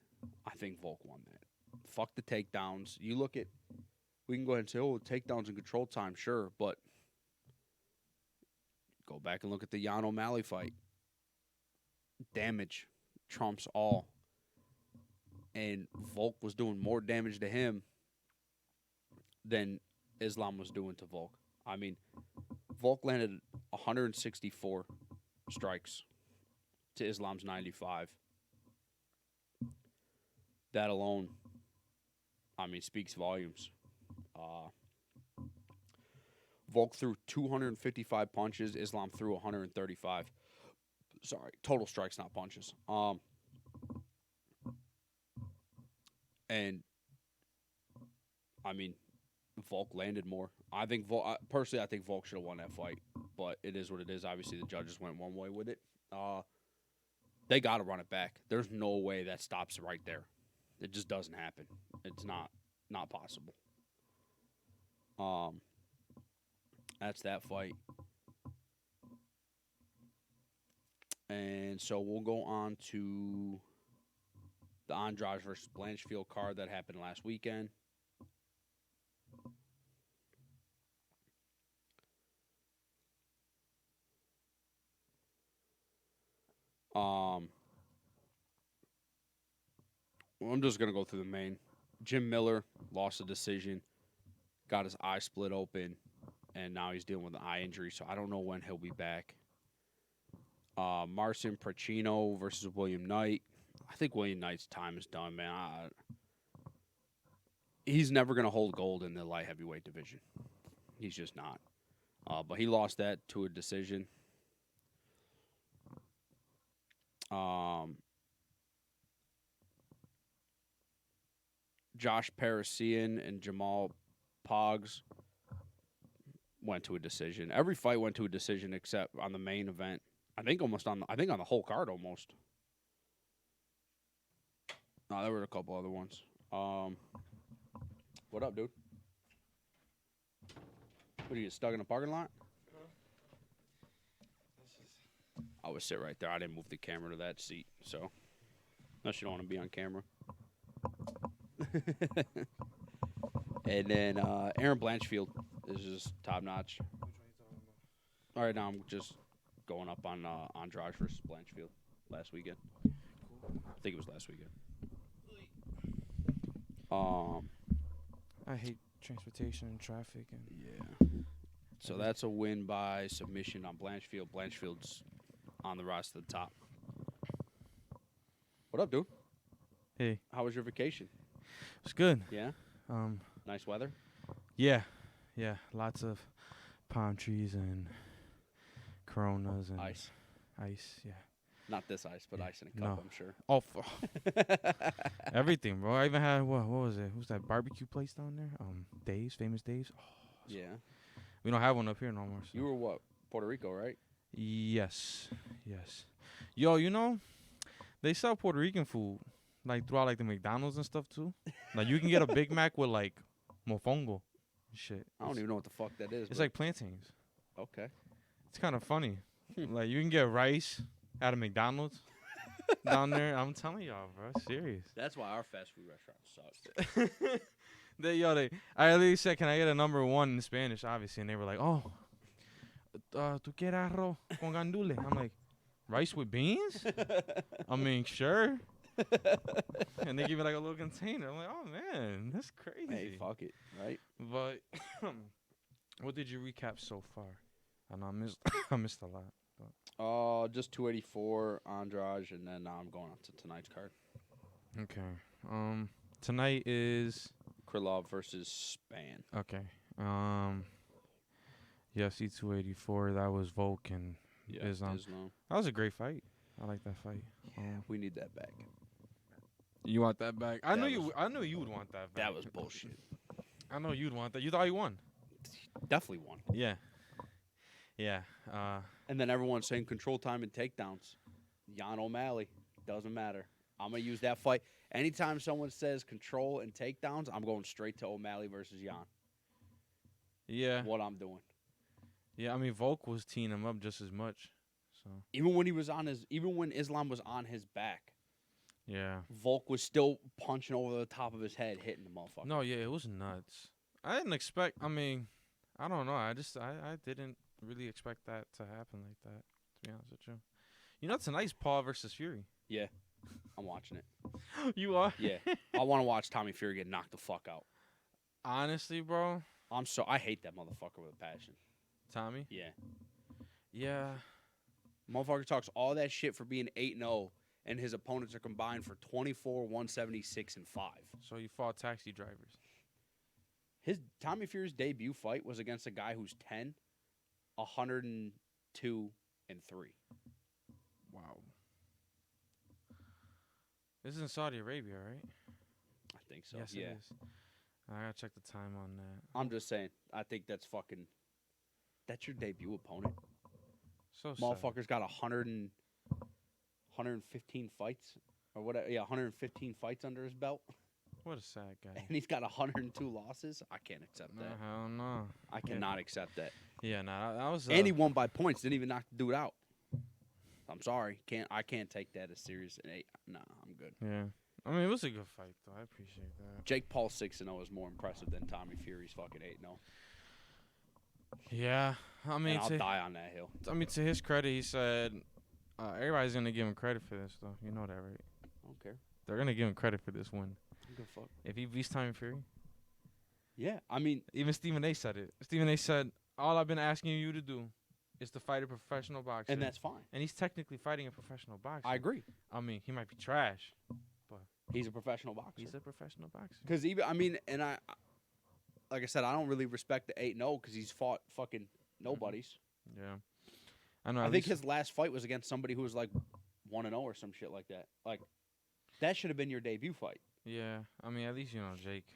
I think Volk won that. Fuck the takedowns. You look at, we can go ahead and say, oh, takedowns and control time, sure, but go back and look at the Jan O'Malley fight. Damage trumps all. And Volk was doing more damage to him than Islam was doing to Volk. I mean, Volk landed 164 strikes to Islam's 95. That alone, I mean, speaks volumes. Volk threw 255 punches. Islam threw 135. Sorry, total strikes, not punches. And I mean, Volk landed more. I think personally, I think Volk should have won that fight, but it is what it is. Obviously, the judges went one way with it. They got to run it back. There's no way that stops right there. It just doesn't happen. It's not possible. That's that fight. And so we'll go on to the Andrade versus Blanchfield card that happened last weekend. I'm just gonna go through the main. Jim Miller lost a decision, got his eye split open, and now he's dealing with an eye injury. So I don't know when he'll be back. Marcin Pracino versus William Knight. I think William Knight's time is done, man. He's never gonna hold gold in the light heavyweight division. He's just not. But he lost that to a decision. Josh Parisian and Jamal Pogs went to a decision. Every fight went to a decision except on the main event. I think on the whole card almost. No, there were a couple other ones. What up, dude? What are you stuck in a parking lot? I would sit right there. I didn't move the camera to that seat, so unless you don't want to be on camera. And then Aaron Blanchfield is just top notch. Which one are you talking about? All right, now I'm just going up on Andrade versus Blanchfield last weekend. Cool. I think it was last weekend. I hate transportation and traffic. And Yeah. So that's a win by submission on Blanchfield. Blanchfield's on the rise to the top. What up, dude? Hey, How was your vacation? it's good. Yeah? Nice weather? Yeah, lots of palm trees and Coronas and Ice. ice. Yeah. Not this ice, but Yeah. ice in a cup, No. I'm sure. Oh, everything, bro. I even had what was it? Who's that barbecue place down there? Dave's, famous Dave's. Oh, Yeah. we don't have one up here no more. So. You were what? Puerto Rico, right? Yes. Yo, they sell Puerto Rican food like throughout like the McDonald's and stuff too. Like you can get a Big Mac with like mofongo and shit. I don't even know what the fuck that is. It's but- like plantains. Okay. It's kind of funny. Like you can get rice at a McDonald's down there. I'm telling y'all, bro, serious. That's why our fast food restaurant sucks. I at least said, "Can I get a number one in Spanish?" Obviously, and they were like, "Oh, tu quieres arroz con gandules?" I'm like, "Rice with beans?" I mean, sure. And they give me like a little container. I'm like, "Oh man, that's crazy." Hey, fuck it, right? But what did you recap so far? I know I missed a lot. Just 284 Andrade, and then I'm going on to tonight's card. Okay. Tonight is Krylov versus Span. okay. UFC 284. That was Volk and Yeah, Islam. Islam. That was a great fight. I like that fight. We need that back. You want that back? I That knew you. was- I knew you would want that back. That was bullshit. I know you'd want that. You thought you won. Definitely won. Yeah. Yeah. And then everyone's saying control time and takedowns. Jan O'Malley. Doesn't matter. I'm going to use that fight. Anytime someone says control and takedowns, I'm going straight to O'Malley versus Jan. Yeah. What I'm doing. Yeah. I mean, Volk was teeing him up just as much. So Even when Islam was on his back, yeah. Volk was still punching over the top of his head, hitting the motherfucker. No, yeah, it was nuts. I didn't expect. I mean, I don't know. I didn't really expect that to happen like that. To be honest with you, you know, tonight's Paul versus Fury. Yeah. I'm watching it. You are? Yeah. I want to watch Tommy Fury get knocked the fuck out. Honestly, bro. I hate that motherfucker with a passion. Tommy. Yeah. Yeah. Motherfucker talks all that shit for being 8-0, and his opponents are combined for 24, 176, and 5. So you fought taxi drivers. His Tommy Fury's debut fight was against a guy who's 10, 102, and 3. Wow. This is in Saudi Arabia, right? I think so. Yes, yeah. it is. I gotta check the time on that. I'm just saying. I think that's fucking. That's your debut opponent. So sad. Motherfucker's got 115 fights or whatever. Yeah, 115 fights under his belt, What a sad guy. and he's got 102 losses. I can't accept No, that. hell no. I cannot accept that. Yeah, nah, that was. And he won by points. Didn't even knock the dude out. I'm sorry. I can't take that as serious. Nah, I'm good. Yeah. I mean, it was a good fight, though. I appreciate that. Jake Paul 6-0 is more impressive than Tommy Fury's fucking 8-0. Yeah. I mean, And I'll die on that hill. to his credit, he said everybody's gonna give him credit for this, though. You know that, right? I don't care. They're gonna give him credit for this win. I don't give a fuck. If he beats Tommy Fury, Yeah, I mean, even Stephen A. said it. Stephen A. said, "All I've been asking you to do is to fight a professional boxer." and that's fine. And he's technically fighting a professional boxer. I agree. I mean, he might be trash. He's a professional boxer. He's a professional boxer. Because even, I mean, and like I said, I don't really respect the 8-0 because he's fought fucking nobodies. Yeah. I know. I at think least- his last fight was against somebody who was like 1-0 or some shit like that. Like, that should have been your debut fight. Yeah. I mean, at least you know Jake.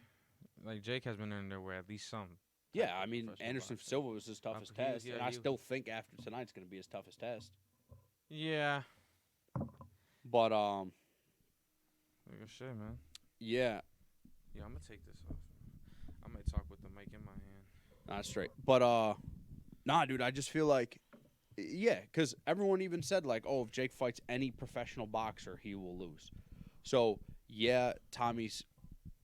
Like Jake has been in there where at least some. Yeah, I mean, Professional Anderson boxer. Silva was his toughest he was- test, yeah, and I he- still think after tonight's going to be his toughest test. Yeah. But Like shit, man. yeah, Yeah, I'm gonna take this off. I might talk with the mic in my hand. not straight. But nah, dude, I just feel like, yeah, because everyone even said like, oh, if Jake fights any professional boxer, he will lose. So yeah, Tommy's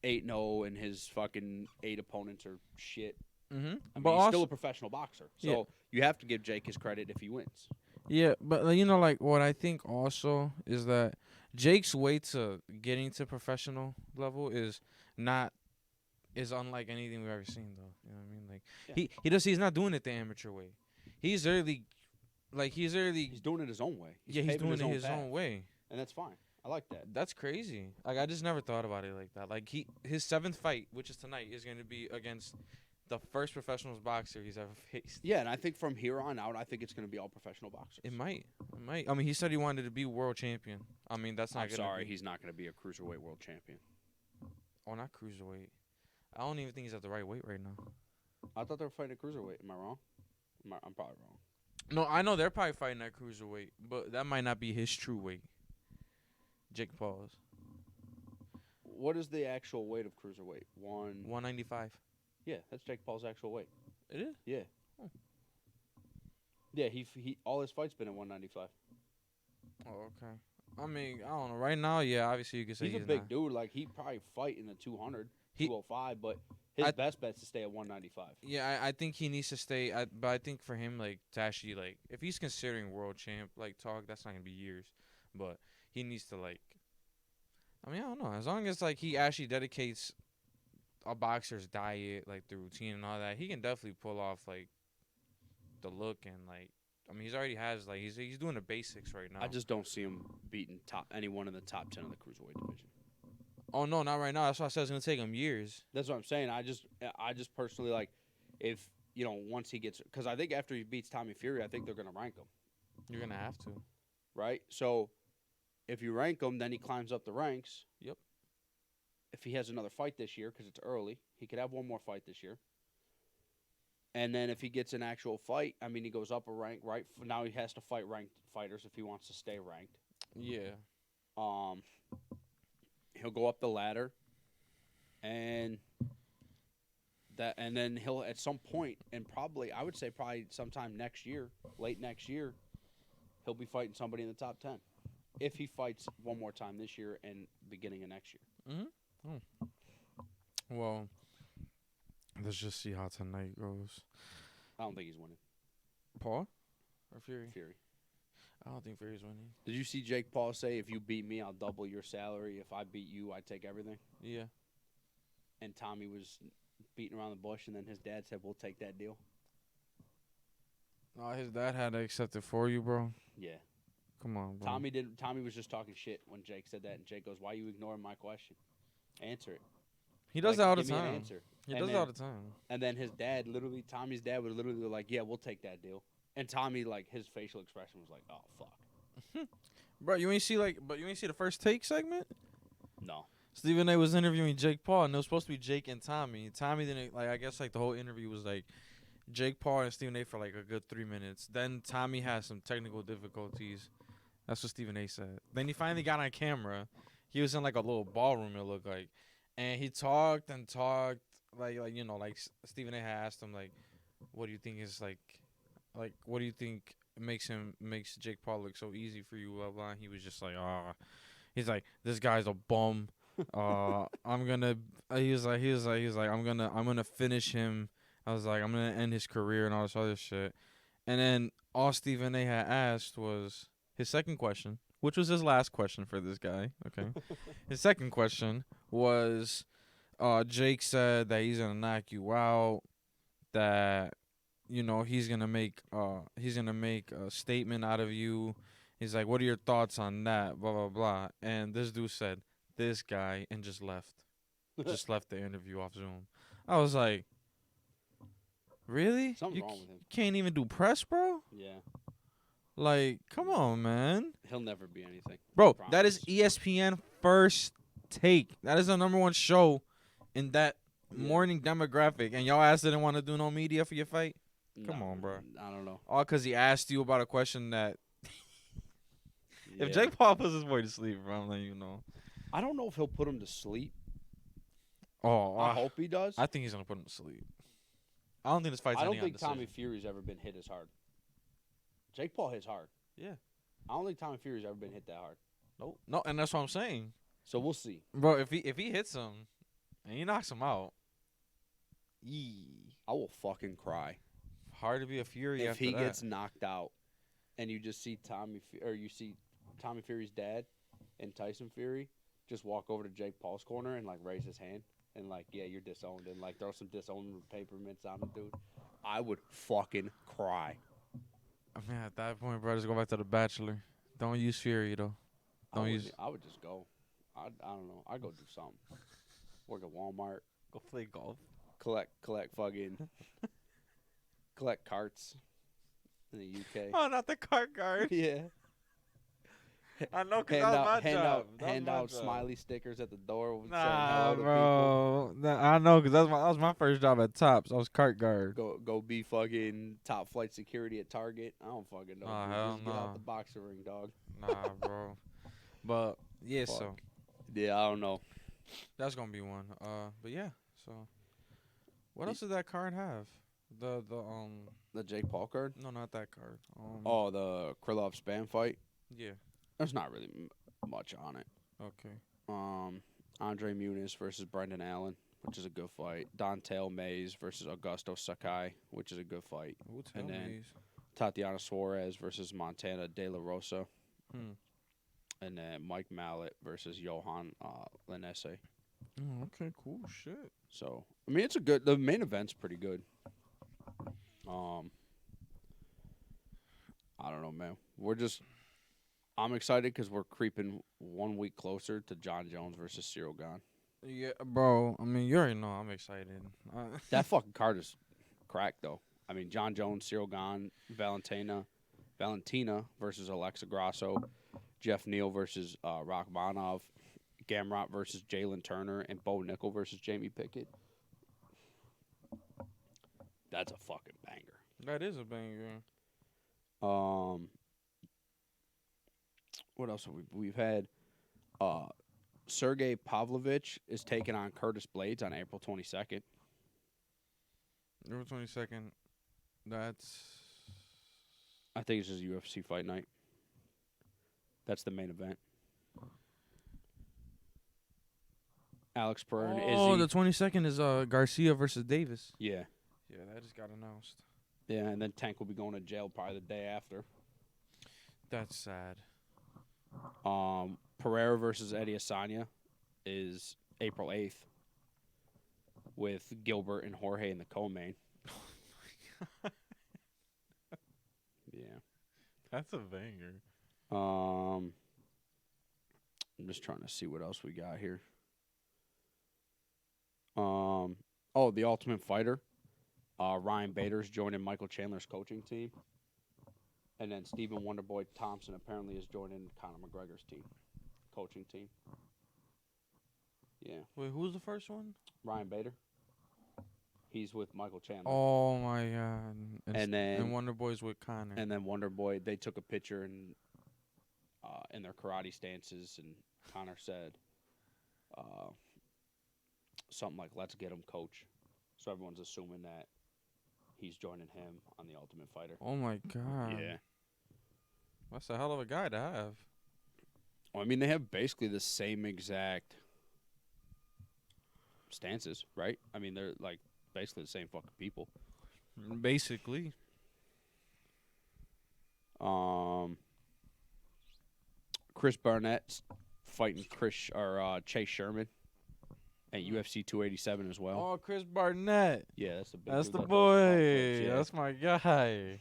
8-0 and his fucking 8 opponents are shit. Mm-hmm. I mean, But he's also, still a professional boxer, so Yeah. you have to give Jake his credit if he wins. yeah, but you know, like what I think also is that Jake's way to getting to professional level is unlike anything we've ever seen, though. You know what I mean? Like Yeah. he's not doing it the amateur way. He's early. He's doing it his own way. He's paving doing it his path, own way. and that's fine. I like that. That's crazy. Like I just never thought about it like that. Like his 7th fight, which is tonight, is going to be against the first professional boxer he's ever faced. Yeah, and I think from here on out, I think it's going to be all professional boxers. It might. I mean, he said he wanted to be world champion. I mean, that's not I'm gonna sorry, be. he's not going to be a cruiserweight world champion. Oh, not cruiserweight. I don't even think he's at the right weight right now. I thought they were fighting a cruiserweight. Am I wrong? I'm probably wrong. No, I know they're probably fighting at cruiserweight, but that might not be his true weight. Jake Paul's What is the actual weight of cruiserweight? 195. Yeah, that's Jake Paul's actual weight. It is. Yeah. Oh. Yeah, he all his fights been at 195. Oh, okay. I mean, I don't know. Right now, yeah, obviously you could say He's a big not. dude. Like he'd probably fight in the 200, He- 205, but his I- best bet's to stay at 195. Yeah, I think he needs to stay. But I think for him, like to actually like, if he's considering world champ like talk, that's not gonna be years. But he needs to like. I mean, I don't know. As long as like he actually dedicates a boxer's diet, like the routine and all that, he can definitely pull off like the look and like. I mean, he's already has like he's doing the basics right now. I just don't see him beating anyone in the top 10 of the cruiserweight division. Oh no, not right now. That's why I said it's gonna take him years. That's what I'm saying. I just personally like if once he gets because I think after he beats Tommy Fury, I think they're gonna rank him, You're gonna have to. right? So if you rank him, then he climbs up the ranks. Yep. If he has another fight this year, because it's early, he could have one more fight this year. And then if he gets an actual fight, I mean, he goes up a rank, right? Now he has to fight ranked fighters if he wants to stay ranked. Yeah. He'll go up the ladder, and then he'll at some point, and probably I would say probably sometime next year, late next year, he'll be fighting somebody in the top 10. If he fights one more time this year and beginning of next year. Mm-hmm. Oh. Well, let's just see how tonight goes. I don't think he's winning. Paul or Fury? Fury. I don't think Fury's winning. Did you see Jake Paul say, if you beat me, I'll double your salary. If I beat you, I take everything? Yeah. And Tommy was beating around the bush, and then his dad said, we'll take that deal. No, his dad had to accept it for you, bro. Yeah. Come on, bro. Tommy was just talking shit when Jake said that, and Jake goes, why are you ignoring my question? Answer it. He does Like, that all the give me an time. answer. He And does then- that all the time. And then his dad, Tommy's dad would literally be like, yeah, we'll take that deal. And Tommy, like, his facial expression was like, oh, fuck. Bro, you ain't see the first take segment? No. Stephen A was interviewing Jake Paul, and it was supposed to be Jake and Tommy. Tommy didn't I guess the whole interview was like Jake Paul and Stephen A for like a good 3 minutes. Then Tommy had some technical difficulties. That's what Stephen A said. Then he finally got on camera. He was in like a little ballroom, it looked like, and he talked and talked like Stephen A had asked him like, what do you think is like what do you think makes Jake Paul look so easy for you, blah blah. And he was just like, he's like, this guy's a bum. I'm gonna. He was like, I'm gonna finish him. I was like, I'm gonna end his career and all this other shit. And then all Stephen A had asked was his second question, which was his last question for this guy. Okay, his second question was, Jake said that he's gonna knock you out. That he's gonna make a statement out of you. He's like, what are your thoughts on that? Blah blah blah. And this dude said, this guy, and just left. Just left the interview off Zoom. I was like, really? Something's You wrong with him. can't even do press, bro? Yeah. Like, come on, man. He'll never be anything. Bro, I that is promise. ESPN First Take. That is the #1 show in that Yeah. morning demographic. And y'all ass didn't want to do no media for your fight? Come No, on, bro. I don't know. All because he asked you about a question that... Yeah. If Jake Paul puts his boy to sleep, bro, I'm letting you know. I don't know if he'll put him to sleep. Oh, I hope he does. I think he's going to put him to sleep. I don't think this fight's I don't ending on think Tommy decision. Fury's ever been hit as hard. Jake Paul hits hard. Yeah. I don't think Tommy Fury's ever been hit that hard. Nope. No, and that's what I'm saying. So we'll see. Bro, if he hits him and he knocks him out, I will fucking cry hard to be a Fury if after he that. gets knocked out, and you just see Tommy Fury's dad and Tyson Fury just walk over to Jake Paul's corner and like raise his hand and like, yeah, you're disowned, and like throw some disowned paper mints on him, dude. I would fucking cry. I mean, at that point, bro, just go back to The Bachelor. Don't use Fury, though. I would just go. I don't know. I'd go do something. Work at Walmart. Go play golf. Collect fucking collect carts in the UK. Oh, not the cart guard. Yeah. I know, because that was my job. Hand out smiley stickers at the door. Saying Nah, hello to bro. I know, because that was my first job at Tops. I was cart guard. people. Go be fucking top flight security at Target. I don't fucking know. Oh, dude. hell Just get out no. the boxer ring, dog. Nah, bro. But, yeah, so Fuck. Yeah, I don't know. that's going to be one. But, yeah, so. What else does that card have? The Jake Paul card? No, not that card. Oh, the Krylov spam fight? Yeah. There's not really much on it. Okay. Andre Muniz versus Brendan Allen, which is a good fight. Dontel Mays versus Augusto Sakai, which is a good fight. Ooh, tell And then- me. Tatiana Suarez versus Montana De La Rosa. Hmm. And then Mike Mallet versus Johan Lanese. Oh, okay, cool shit. So, I mean, the main event's pretty good. I don't know, man. I'm excited because we're creeping 1 week closer to John Jones versus Cyril Gahn. Yeah, bro. I mean, you already know I'm excited. That fucking card is cracked, though. I mean, John Jones, Cyril Gahn, Valentina versus Alexa Grasso, Jeff Neal versus Rachmanov, Gamrot versus Jalen Turner, and Bo Nickel versus Jamie Pickett. That's a fucking banger. That is a banger. What else have we've had? Sergey Pavlovich is taking on Curtis Blades on April 22nd. April 22nd. That's. I think it's just UFC fight night. That's the main event. Alex Pereira and Oh, Izzy. the 22nd is Garcia versus Davis. Yeah. Yeah, that just got announced. Yeah, and then Tank will be going to jail probably the day after. That's sad. Pereira versus Eddie Asanya is April 8th with Gilbert and Jorge in the co-main. Yeah. That's a banger. I'm just trying to see what else we got here. The Ultimate Fighter. Ryan Bader's joining Michael Chandler's coaching team. And then Stephen Wonderboy Thompson apparently is joining Conor McGregor's team, coaching team. Yeah. Wait, who's the first one? Ryan Bader. He's with Michael Chandler. Oh my god! And Wonder Boy's with Connor. And then Wonderboy, they took a picture in their karate stances, and Connor said something like, "Let's get him, coach." So everyone's assuming that he's joining him on the Ultimate Fighter. Oh my god! Yeah. That's a hell of a guy to have. Well, I mean, they have basically the same exact stances, right? I mean, they're like basically the same fucking people. Basically. Chris Barnett's fighting Chase Sherman at UFC 287 as well. Oh, Chris Barnett. Yeah, that's the big That's dude the that does boy. front flips, That's my guy.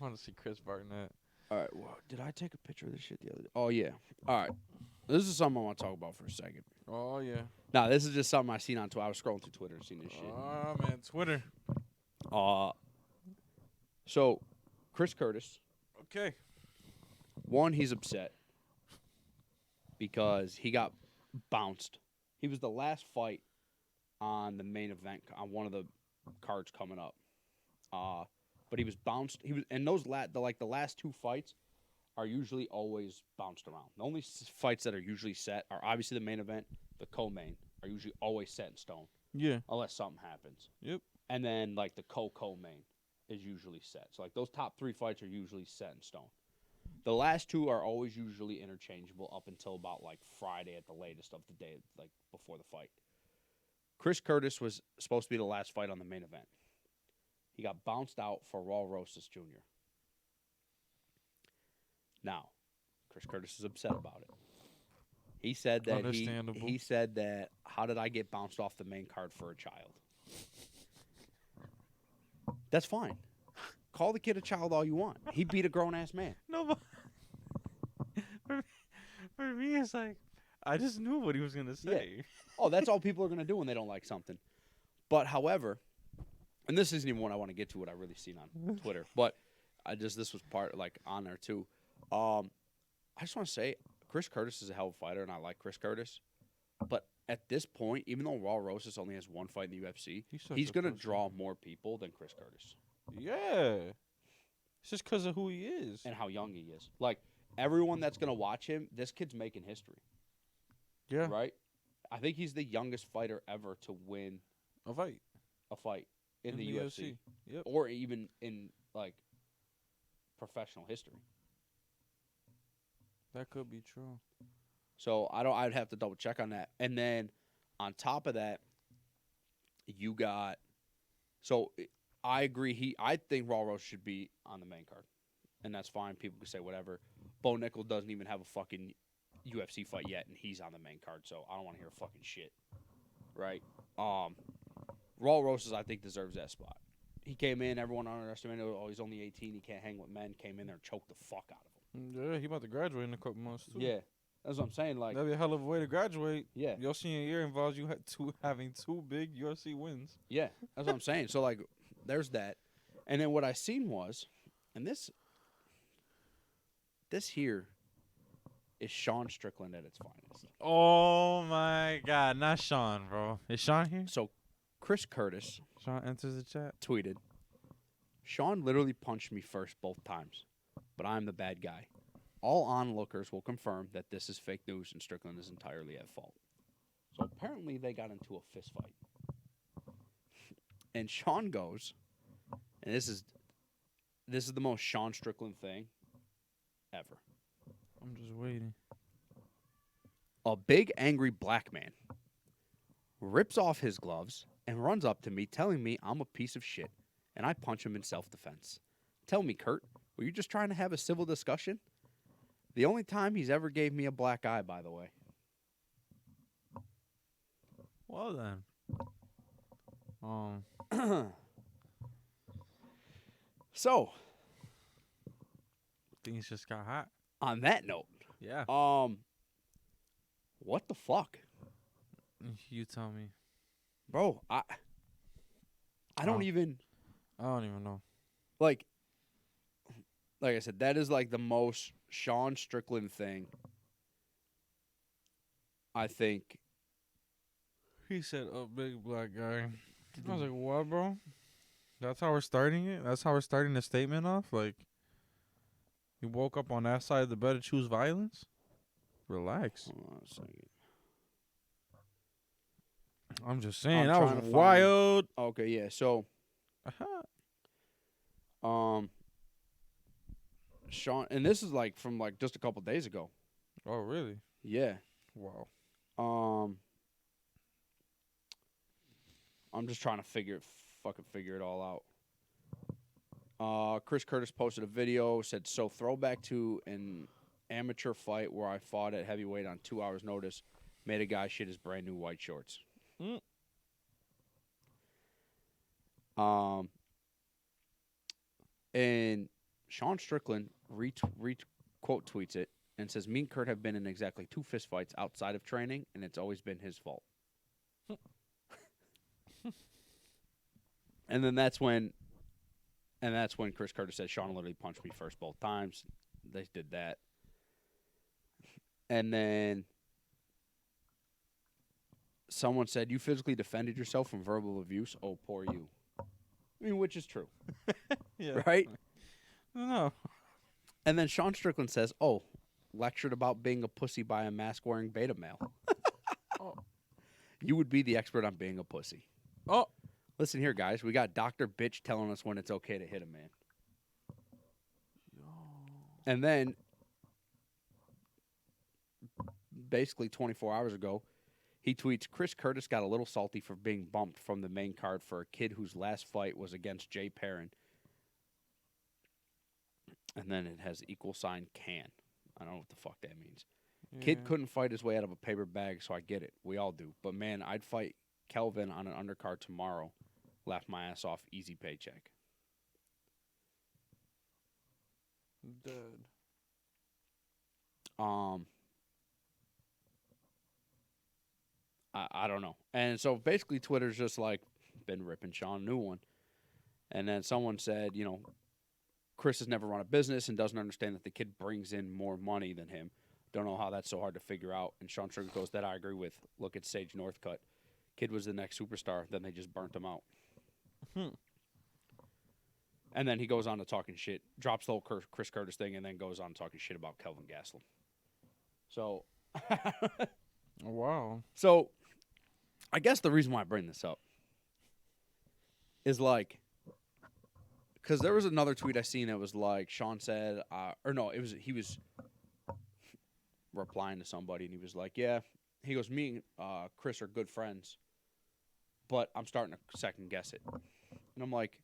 I want to see Chris Barnett. All right. Well, did I take a picture of this shit the other day? Oh, yeah. All right. This is something I want to talk about for a second. Oh yeah. Nah, this is just something I seen on Twitter. I was scrolling through Twitter and seen this shit. Oh man, Twitter. So, Chris Curtis, Okay. one, he's upset because he got bounced. He was the last fight on the main event on one of the cards coming up. But he was bounced. He was, and those the last two fights are usually always bounced around. The only fights that are usually set are obviously the main event, the co-main are usually always set in stone Yeah. unless something happens. Yep. And then like the co-main is usually set. So like those top three fights are usually set in stone. The last two are always usually interchangeable up until about like Friday at the latest of the day, like before the fight. Chris Curtis was supposed to be the last fight on the main event. He got bounced out for Raul Rosas Jr. Now, Chris Curtis is upset about it. He said that Understandable. he said that how did I get bounced off the main card for a child? That's fine. Call the kid a child all you want. He beat a grown ass man. No, but for me, it's like I just knew what he was gonna say. Oh, that's all people are gonna do when they don't like something. But however, and this isn't even what I want to get to. What I really seen on Twitter, but this was part like on there too. I just want to say Chris Curtis is a hell of a fighter, and I like Chris Curtis. But at this point, even though Raul Rosas only has one fight in the UFC, he's going to draw more people than Chris Curtis. Yeah. It's just because of who he is. And how young he is. Like, everyone that's going to watch him, this kid's making history. Yeah. Right? I think he's the youngest fighter ever to win A fight. a fight in the UFC. Yep. Or even in, like, professional history. That could be true. So I'd have to double check on that. And then on top of that, you got. So I agree. I think Raw Rose should be on the main card, and that's fine. People can say whatever. Bo Nickel doesn't even have a fucking UFC fight yet, and he's on the main card. So I don't want to hear fucking shit. Right. Raw Roses, I think, deserves that spot. He came in. Everyone underestimated. Oh, he's only 18. He can't hang with men. Came in there and choked the fuck out of him. Yeah, he about to graduate in a couple months too. Yeah, that's what I'm saying. Like, That'd be a hell of a way to graduate. yeah, Your senior year involves you having 2 big UFC wins. yeah, that's what I'm saying. So like, there's that, and then what I seen was, and this here is Sean Strickland at its finest. Oh my God, not Sean, bro. Is Sean here? So Chris Curtis Sean enters the chat. tweeted, Sean literally punched me first both times, but I'm the bad guy. All onlookers will confirm that this is fake news and Strickland is entirely at fault. So apparently they got into a fist fight. And Sean goes, and this is the most Sean Strickland thing ever. I'm just waiting. A big angry black man rips off his gloves and runs up to me telling me I'm a piece of shit, and I punch him in self-defense. Tell me, Kurt, were you just trying to have a civil discussion? The only time he's ever gave me a black eye, by the way. Well then. So, Things just got hot. on that note, Yeah. what the fuck? You tell me. Bro, I don't Oh. even I don't even know. like I said, that is like the most Sean Strickland thing. I think. He said, "A big black guy." I was like, "What, bro? That's how we're starting it. That's how we're starting the statement off. Like, you woke up on that side of the bed to choose violence. Relax. Hold on a second. I'm just saying I'm that trying was to find- wild." Okay, yeah. So, Sean, and this is like from like just a couple days ago. Oh, really? Yeah. Wow. I'm just trying to figure it all out. Chris Curtis posted a video, said, so throwback to an amateur fight where I fought at heavyweight on 2 hours' notice, made a guy shit his brand new white shorts. And Sean Strickland quote tweets it and says, me and Kurt have been in exactly 2 fist fights outside of training, and it's always been his fault. And then that's when Chris Curtis said Sean literally punched me first both times. They did that. And then someone said, you physically defended yourself from verbal abuse. Oh, poor you. I mean, which is true. Yeah. Right? No. And then Sean Strickland says, oh, lectured about being a pussy by a mask-wearing beta male. Oh. You would be the expert on being a pussy. Oh. Listen here, guys. We got Dr. Bitch telling us when it's okay to hit a man. And then, basically 24 hours ago, he tweets, Chris Curtis got a little salty for being bumped from the main card for a kid whose last fight was against Jay Perrin. And then it has !can. I don't know what the fuck that means. Yeah. Kid couldn't fight his way out of a paper bag, so I get it. We all do. But, man, I'd fight Kelvin on an undercard tomorrow. Laugh my ass off. Easy paycheck. Dead. I don't know. And so basically Twitter's just like been ripping Sean a new one. And then someone said, you know, Chris has never run a business and doesn't understand that the kid brings in more money than him. Don't know how that's so hard to figure out. And Sean Strickland goes, that I agree with. Look at Sage Northcutt. Kid was the next superstar. Then they just burnt him out. And then he goes on to talking shit, drops the whole Chris Curtis thing, and then goes on talking shit about Kelvin Gastelum. So, Wow. so I guess the reason why I bring this up is like, because there was another tweet I seen that was like Sean said, he was replying to somebody, and he was like, yeah, he goes, me and Chris are good friends, but I'm starting to second guess it. And I'm like,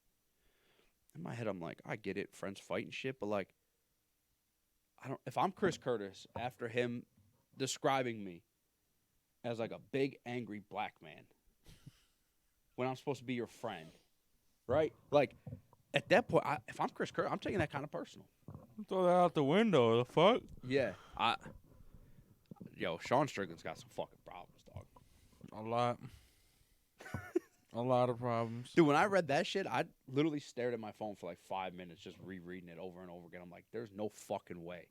in my head, I'm like, I get it, friends fight and shit, but like, if I'm Chris Curtis, after him describing me as like a big angry black man, when I'm supposed to be your friend, right? Like, at that point, if I'm Chris Curtis, I'm taking that kind of personal. Throw that out the window. The fuck? Yeah, yo, Sean Strickland's got some fucking problems, dog. A lot. A lot of problems. Dude, when I read that shit, I literally stared at my phone for like 5 minutes just rereading it over and over again. I'm like, there's no fucking way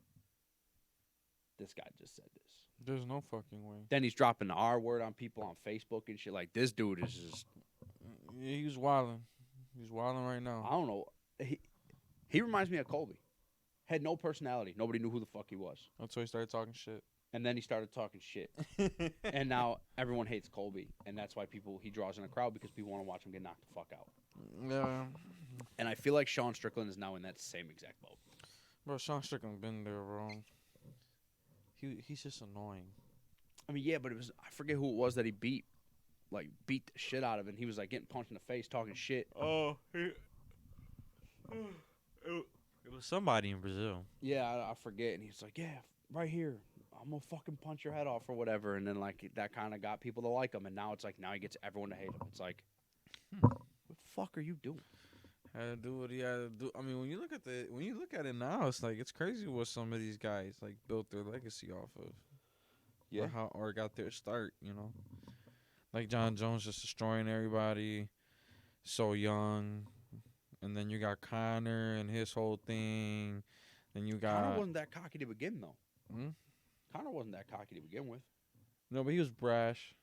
this guy just said this. There's no fucking way. Then he's dropping the R word on people on Facebook and shit. Like, this dude is just, Yeah, he's wilding. He's wilding right I now. don't know. He reminds me of Colby. Had no personality. Nobody knew who the fuck he was. That's why he started talking shit. And then he started talking shit. And now everyone hates Colby. And that's why he draws in a crowd because people want to watch him get knocked the fuck out. Yeah. And I feel like Sean Strickland is now in that same exact boat. Bro, Sean Strickland been there, bro. He's just annoying. I mean, yeah, but it was, I forget who it was that he beat the shit out of, and he was like getting punched in the face, talking shit. Oh, it was somebody in Brazil. Yeah, I forget. And he's like, yeah, right here. I'm gonna fucking punch your head off or whatever. And then like that kind of got people to like him, and now it's like now he gets everyone to hate him. It's like, what the fuck are you doing? Had to do what he had to do. I mean, when you look at it now, it's like it's crazy what some of these guys like built their legacy off of. Yeah. Or got their start, you know. Like John Jones just destroying everybody, so young, and then you got Connor and his whole thing. Then you got Connor wasn't that cocky to begin though. Hmm? Connor wasn't that cocky to begin with. No, but he was brash.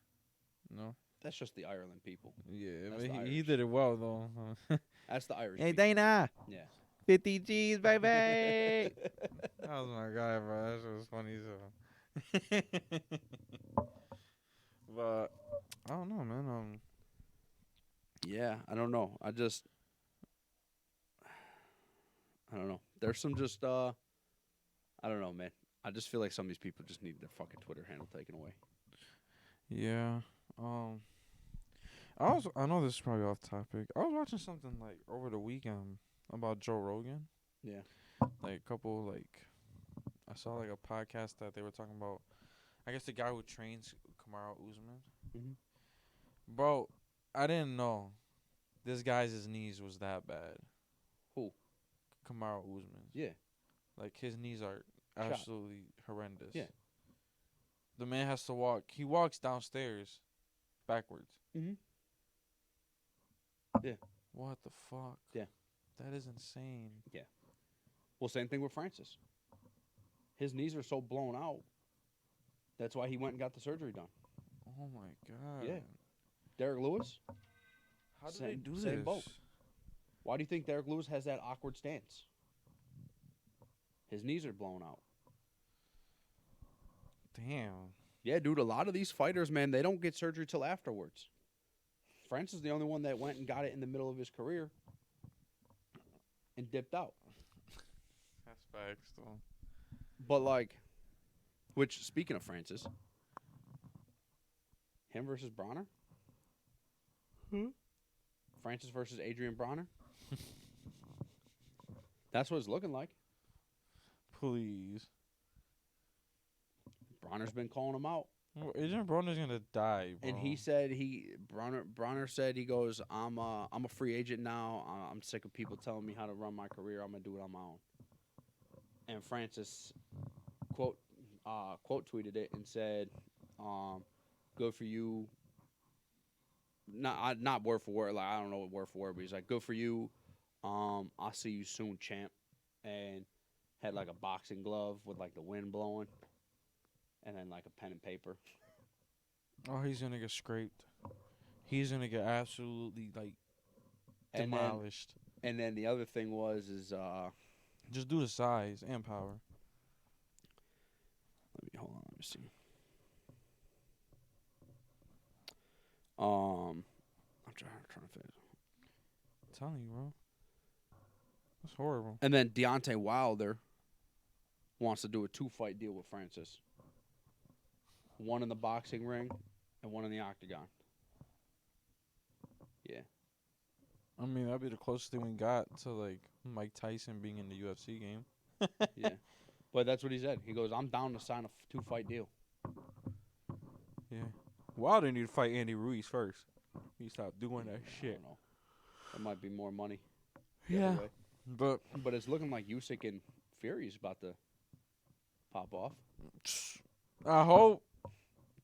No. That's just the Ireland people. Yeah, That's but the he Irish. did it well though. That's the Irish. Hey people. Dana, Yeah. 50 G's, baby. That was my guy, bro. That shit was funny so. But I don't know, man. Yeah, I don't know. I don't know. There's some just I don't know, man. I just feel like some of these people just need their fucking Twitter handle taken away. Yeah. I know this is probably off topic. I was watching something like over the weekend about Joe Rogan. Yeah. Like a couple I saw like a podcast that they were talking about. I guess the guy who trains Kamaru Usman. Mhm. Bro, I didn't know this guy's knees was that bad. Who? Kamaru Usman. Yeah. Like his knees are Shot. absolutely horrendous. Yeah. The man has to walk. He walks downstairs backwards. Mhm. Yeah. What the fuck? Yeah. That is insane. Well, same thing with Francis. His knees are so blown out. That's why he went and got the surgery done. Oh my god. Yeah. Derek Lewis. How do Same- they do same this? boat. Why do you think Derek Lewis has that awkward stance? His knees are blown out. Damn. Yeah, dude, a lot of these fighters, man, they don't get surgery till afterwards. Francis is the only one that went and got it in the middle of his career and dipped out. That's facts though. But, like, which, speaking of Francis, him versus Bronner? Francis versus Adrian Bronner? That's what it's looking like. Please. Bronner's been calling him out. Well, Adrian Broner's gonna die, bro. And he said Bronner said, he goes, I'm a free agent now. I'm sick of people telling me how to run my career. I'm gonna do it on my own. And Francis quote tweeted it and said, good for you. Not word for word, like I don't know what word for word, but he's like, good for you. I'll see you soon, champ. And had like a boxing glove with like the wind blowing. And then like a pen and paper. Oh, he's gonna get scraped. He's gonna get absolutely like And demolished. And then the other thing is Just due to size and power. let me see. I'm trying to finish. I'm telling you, bro. That's horrible. And then Deontay Wilder wants to do a 2-fight deal with Francis. One in the boxing ring and one in the octagon. Yeah. I mean, that'd be the closest thing we got to like Mike Tyson being in the UFC game. Yeah. But that's what he said. He goes, I'm down to sign a 2-fight deal. Yeah. Wilder need to fight Andy Ruiz first. He stopped doing that I shit. don't know. There might be more money. the Yeah. other way. But But it's looking like Usyk and Fury's about to pop off. I hope.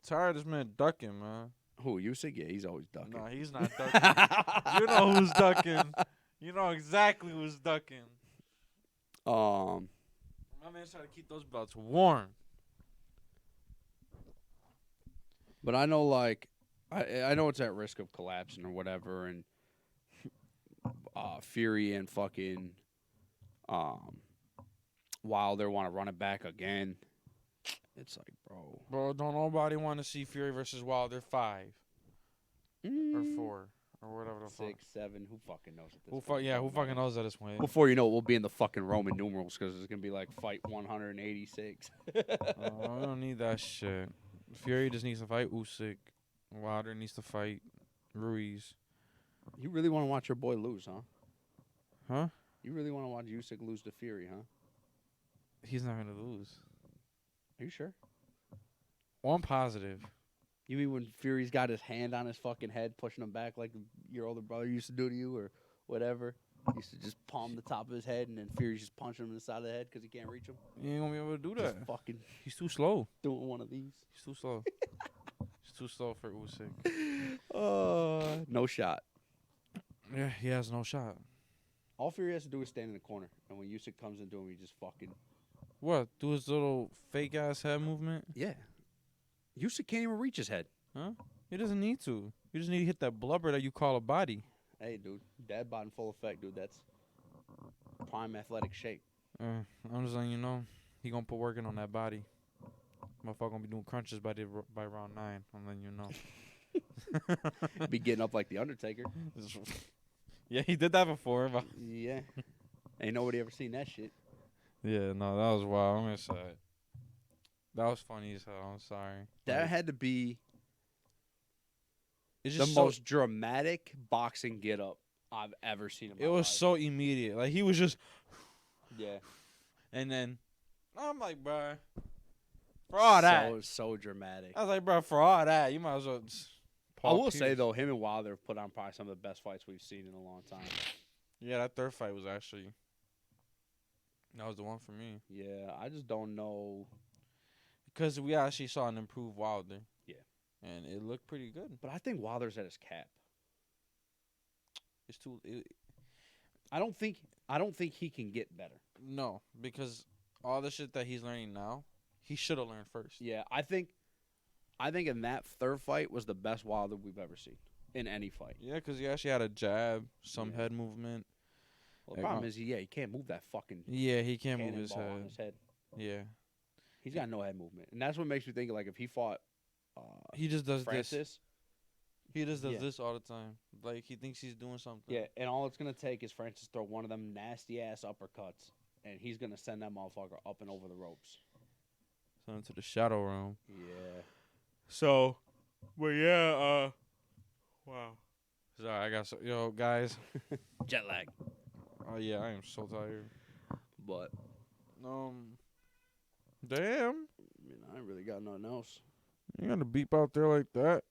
Tired of this man ducking, man. Who, Usyk? Yeah, he's always ducking. No, he's not ducking. You know who's ducking. You know exactly who's ducking. My man's trying to keep those belts warm. But I know, like, I know it's at risk of collapsing or whatever, and Fury and fucking Wilder want to run it back again. It's like, Bro, don't nobody want to see Fury versus Wilder 5 or 4 or whatever the 6, 7. Who fucking knows at this Who point? who fucking knows at this point? Before you know it, we'll be in the fucking Roman numerals because it's gonna be like fight 186. I don't need that shit. Fury just needs to fight Usyk. Wilder needs to fight Ruiz. You really want to watch your boy lose, huh? Huh? You really want to watch Usyk lose to Fury, huh? He's not gonna lose. Are you sure? One positive. You mean when Fury's got his hand on his fucking head, pushing him back like your older brother used to do to you, or whatever? He used to just palm the top of his head, and then Fury's just punching him in the side of the head because he can't reach him. You ain't gonna be able to do that. Just fucking He's too slow. doing one of these. He's too slow. He's too slow for Usyk. No shot. Yeah, he has no shot. All Fury has to do is stand in the corner, and when Usyk comes into him, he just fucking What? Do his little fake ass head movement? yeah. Usyk can't even reach his head. Huh? He doesn't need to. You just need to hit that blubber that you call a body. Hey, dude, dad bod in full effect, dude. That's prime athletic shape. I'm just letting you know, he gonna put work in on that body. Motherfucker gonna be doing crunches by round 9. I'm letting you know. Be getting up like the Undertaker. Yeah, he did that before. But Yeah, ain't nobody ever seen that shit. yeah, no, that was wild. I'm gonna say it. That was funny as hell. I'm sorry. That Like, had to be it's the just so, most dramatic boxing get up I've ever seen in my It was life. so immediate. Like he was just, Yeah. and then I'm like, bro, for all that, So dramatic. I was like, bro, for all that, you might as well. Just I Paul will say Pierce. though, him and Wilder have put on probably some of the best fights we've seen in a long time. Yeah, that third fight was actually that was the one for me Yeah, I just don't know. because we actually saw an improved Wilder. Yeah. And it looked pretty good. But I think Wilder's at his cap. It's too I don't think he can get better. no, because all the shit that he's learning now, he should have learned first. Yeah, I think in that third fight was the best Wilder we've ever seen in any fight. Yeah, because he actually had a jab, some Yeah. head movement. Well, the Like, problem is, he can't move that fucking Yeah, he can't move his cannonball on head. his head. Yeah, He's got no head movement, and that's what makes me think like if he fought he just does this. Francis, He just does Yeah. this all the time. Like he thinks he's doing something. yeah, and all it's gonna take is Francis throw one of them nasty ass uppercuts, and he's gonna send that motherfucker up and over the ropes. So into the shadow realm. Yeah, So, but yeah, wow. Sorry, I got yo guys. jet lag, Oh yeah, I am so tired. but Damn, I mean I ain't really got nothing else. you got to beep out there like that.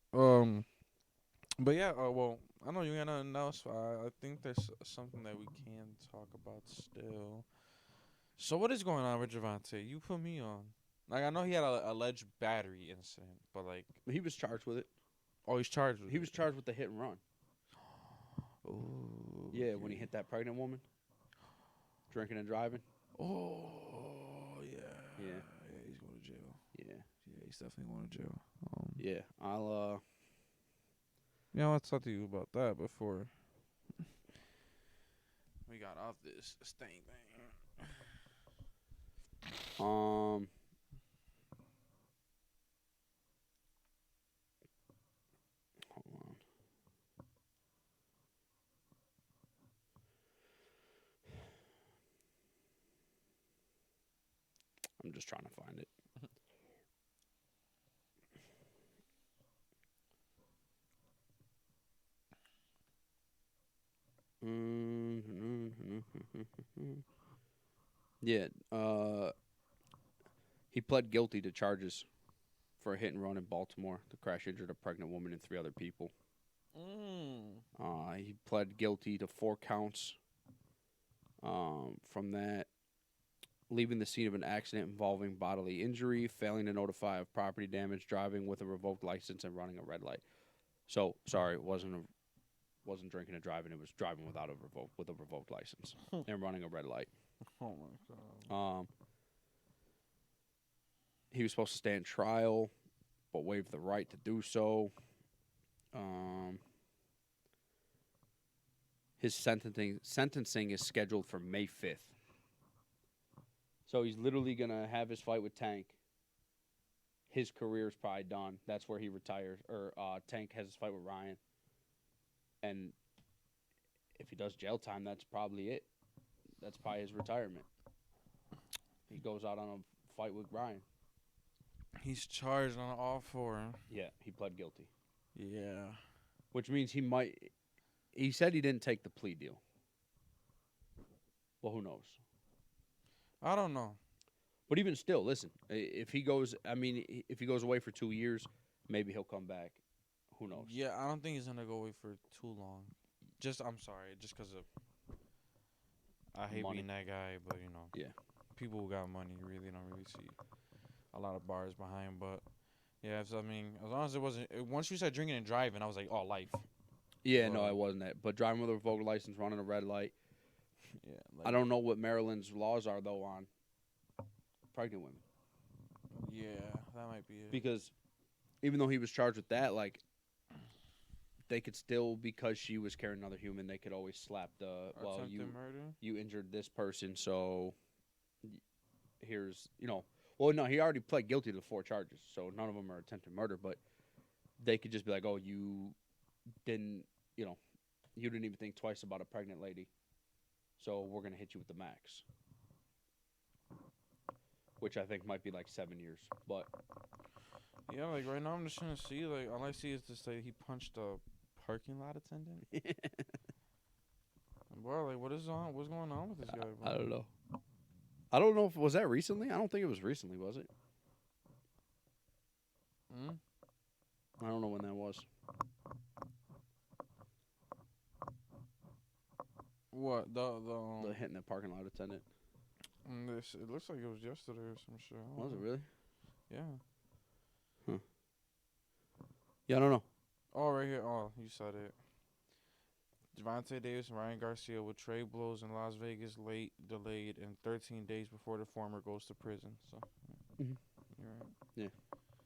But yeah, well, I know you got nothing else. I think there's something that we can talk about still. So what is going on with Javante? You put me on. Like I know he had a alleged battery incident, but like, He was charged with it. oh, he's charged with He it. was charged with the hit and run. Ooh, Yeah, when he hit that pregnant woman, drinking and driving. Oh yeah. Yeah. Yeah, he's going to jail. Yeah, Yeah, he's definitely going to jail. yeah. I'll Yeah, let's talk to you about that before we got off this thing. Hold on. I'm just trying to find it. Yeah, he pled guilty to charges for a hit and run in Baltimore. The crash injured a pregnant woman and 3 other people. He pled guilty to 4 counts. From that, leaving the scene of an accident involving bodily injury, failing to notify of property damage, driving with a revoked license, and running a red light. So sorry, it wasn't drinking and driving. It was driving with a revoked license and running a red light. Oh my god. He was supposed to stand trial, but waived the right to do so. His sentencing is scheduled for May 5th. So he's literally gonna have his fight with Tank. His career's probably done. That's where he retires. Or Tank has his fight with Ryan. And if he does jail time, that's probably it. That's probably his retirement. He goes out on a fight with Ryan. He's charged on all four. Yeah, he pled guilty. Yeah. Which means he might. He said he didn't take the plea deal. Well, who knows? I don't know. But even still, listen. If he goes away for 2 years, maybe he'll come back. Who knows? Yeah, I don't think he's gonna go away for too long. I'm sorry, just because of. I hate Money. being that guy, but Yeah. people who got money really don't really see a lot of bars behind. But yeah, as long as it wasn't. Once you said drinking and driving, I was like, oh, life. Yeah, no, it wasn't that. But driving with a revoked license, running a red light. Yeah. I don't know what Maryland's laws are, though, on pregnant women. Yeah, that might be it. Because even though he was charged with that, like, they could still, because she was carrying another human, they could always slap Attempted murder. you injured this person, so here's, well, no, he already pled guilty to 4 charges, so none of them are attempted murder, but they could just be like, oh, you didn't even think twice about a pregnant lady, so we're going to hit you with the max, which I think might be like 7 years, but. Yeah, like right now I'm just trying to see, like, all I see is just like he punched a parking lot attendant. Bro, like, what's going on with this guy, bro? I don't know. I don't know if was that recently. I don't think it was recently, was it? I don't know when that was. What The hitting the parking lot attendant. it looks like it was yesterday or some shit. Was it really? Yeah. Yeah, I don't know. Oh, right here. Oh, you said it. Gervonta Davis and Ryan Garcia with trade blows in Las Vegas delayed, and 13 days before the former goes to prison. So, Mhm. you're right.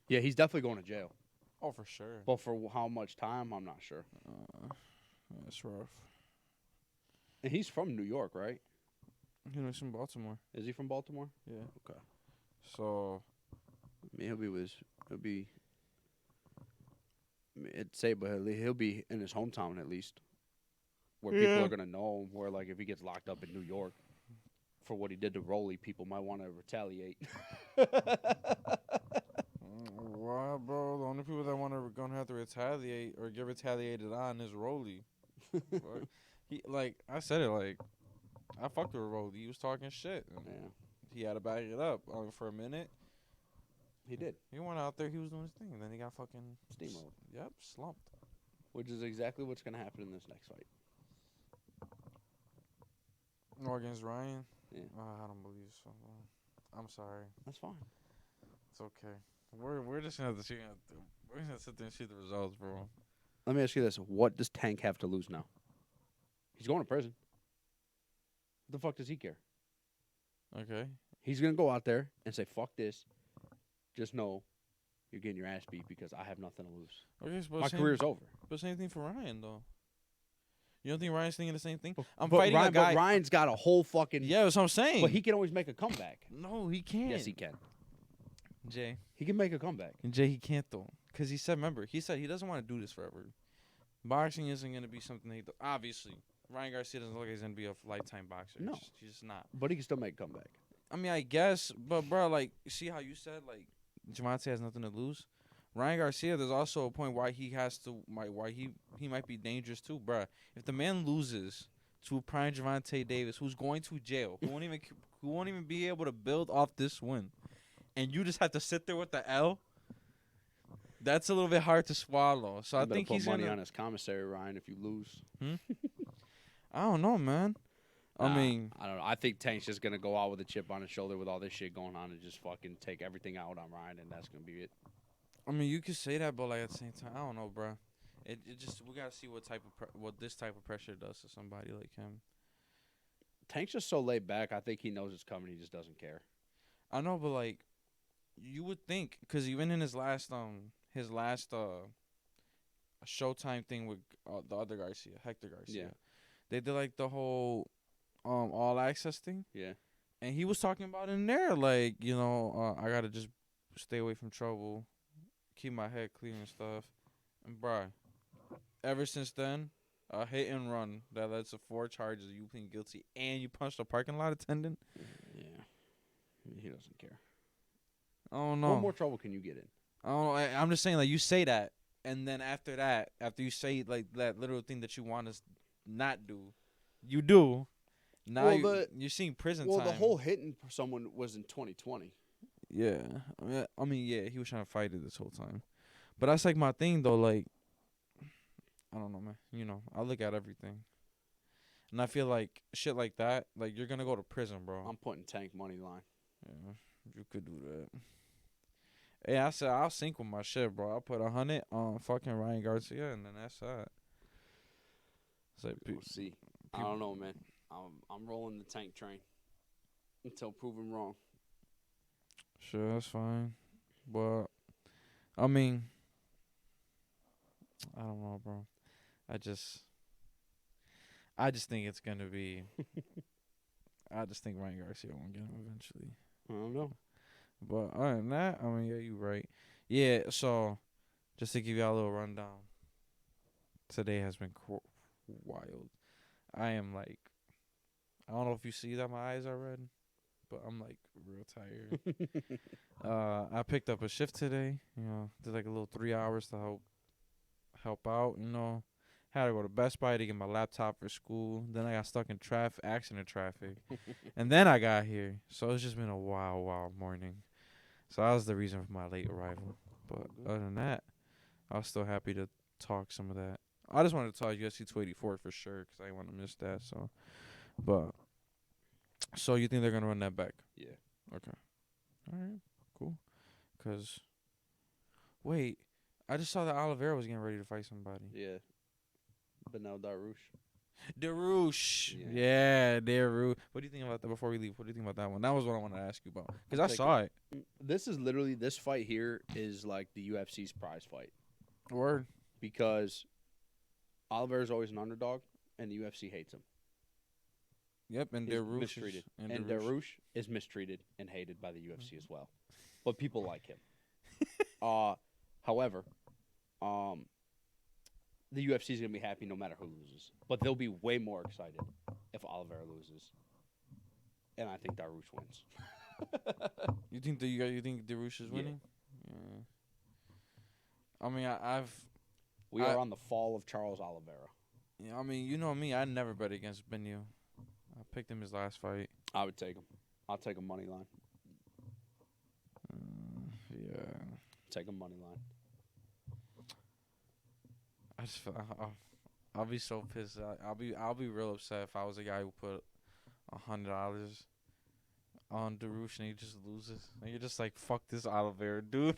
Yeah, he's definitely going to jail. Oh, for sure. But for how much time, I'm not sure. That's rough. And he's from New York, right? He's from Baltimore. Is he from Baltimore? Yeah. Okay. So, I mean, he'll be in his hometown at least, where people are gonna know him. Where like if he gets locked up in New York for what he did to Rolly, people might want to retaliate. why, bro? The only people that gonna have to retaliate or get retaliated on is Rolly. I said it, like, I fucked with Rolly. He was talking shit. And Yeah, he had to back it up for a minute. he did. He went out there, he was doing his thing, and then he got fucking Steamrolled. Yep, slumped. Which is exactly what's gonna happen in this next fight. No, against Ryan? Yeah. I don't believe so. I'm sorry. That's fine. It's okay. We're just gonna have to see. We're gonna sit there and see the results, bro. Let me ask you this: what does Tank have to lose now? He's going to prison. What the fuck does he care? Okay. He's gonna go out there and say, "Fuck this." Just know you're getting your ass beat because I have nothing to lose. Okay, My career's over. But same thing for Ryan, though. You don't think Ryan's thinking the same thing? I'm But fighting a guy. But Ryan's got a whole fucking. Yeah, that's what I'm saying. But he can always make a comeback. No, he can't. Yes, he can. Jay. He can make a comeback. Jay, he can't, though. Because he said he doesn't want to do this forever. Boxing isn't going to be something that obviously, Ryan Garcia doesn't look like he's going to be a lifetime boxer. No. He's just not. But he can still make a comeback. I mean, I guess, but, bro, like, see how you said, like, Gervonta has nothing to lose? Ryan Garcia, there's also a point why he might be dangerous too, bruh. If the man loses to a prime Gervonta Davis, who's going to jail, who won't even be able to build off this win, and you just have to sit there with the L, that's a little bit hard to swallow. So I think he's money gonna on his commissary, Ryan. If you lose, I don't know, man. I Nah, mean, I don't know. I think Tank's just gonna go out with a chip on his shoulder with all this shit going on and just fucking take everything out on Ryan, and that's gonna be it. you could say that, but like at the same time, I don't know, bro. It just we gotta see what type of what this type of pressure does to somebody like him. Tank's just so laid back. I think he knows it's coming. He just doesn't care. I know, but like, you would think, cause even in his last Showtime thing with the other Garcia, Hector Garcia, Yeah. they did like the whole all access thing, Yeah. and he was talking about in there like I gotta just stay away from trouble, keep my head clear and stuff, and bruh, ever since then. A hit and run that led to 4 charges. You plead guilty, and you punched a parking lot attendant. Yeah. He doesn't care. I don't know. What more trouble can you get in? I don't know. I'm just saying, like, you say that, and then after that, after you say like that little thing that you want to not do, you do. Now Well, you're seeing prison Well, time. the whole hitting someone was in 2020. Yeah. I mean, yeah, he was trying to fight it this whole time, but that's like my thing though. Like, I don't know, man. I look at everything, and I feel like shit like that. Like, you're gonna go to prison, bro. I'm putting Tank money line. Yeah, you could do that. Hey, I said I'll sync with my shit, bro. I'll put 100 on fucking Ryan Garcia, and then that's that. It's like, We'll see. I don't know, man. I'm rolling the Tank train until proven wrong. Sure, that's fine. But I mean, I don't know, bro. I just think it's gonna be. I just think Ryan Garcia won't get him eventually. I don't know. But other than that, I mean, yeah, you're right. Yeah, so just to give y'all a little rundown, today has been wild. I am like, I don't know if you see that my eyes are red, but I'm like real tired. I picked up a shift today. Did like a little 3 hours to help out. Had to go to Best Buy to get my laptop for school. Then I got stuck in accident traffic, and then I got here. So it's just been a wild morning. So that was the reason for my late arrival. But other than that, I was still happy to talk some of that. I just wanted to talk UFC 284 for sure because I didn't want to miss that. So you think they're gonna run that back? Yeah. Okay. All right. Cool. Cause wait, I just saw that Oliveira was getting ready to fight somebody. Yeah. Benel Dariush. Dariush. Yeah. Yeah, Dariush. What do you think about that before we leave? What do you think about that one? That was what I wanted to ask you about. Because I saw it. This is literally, this fight here is like the UFC's prize fight. Word. Because Oliveira's always an underdog, and the UFC hates him. Yep, and He's Dariush mistreated. and And Dariush is mistreated and hated by the UFC as well. But people like him. However, the UFC is going to be happy no matter who loses. But they'll be way more excited if Oliveira loses. And I think Dariush wins. You think you think Dariush is winning? Yeah. I mean, We are on the fall of Charles Oliveira. Yeah, I mean, you know me. I never bet against Benu. I picked him his last fight. I would take him. I'll take a money line. Yeah. Take a money line. I just I'll be so pissed. I'll be real upset if I was a guy who put $100 on Dariush and he just loses. And you're just like, fuck this Oliveira, dude.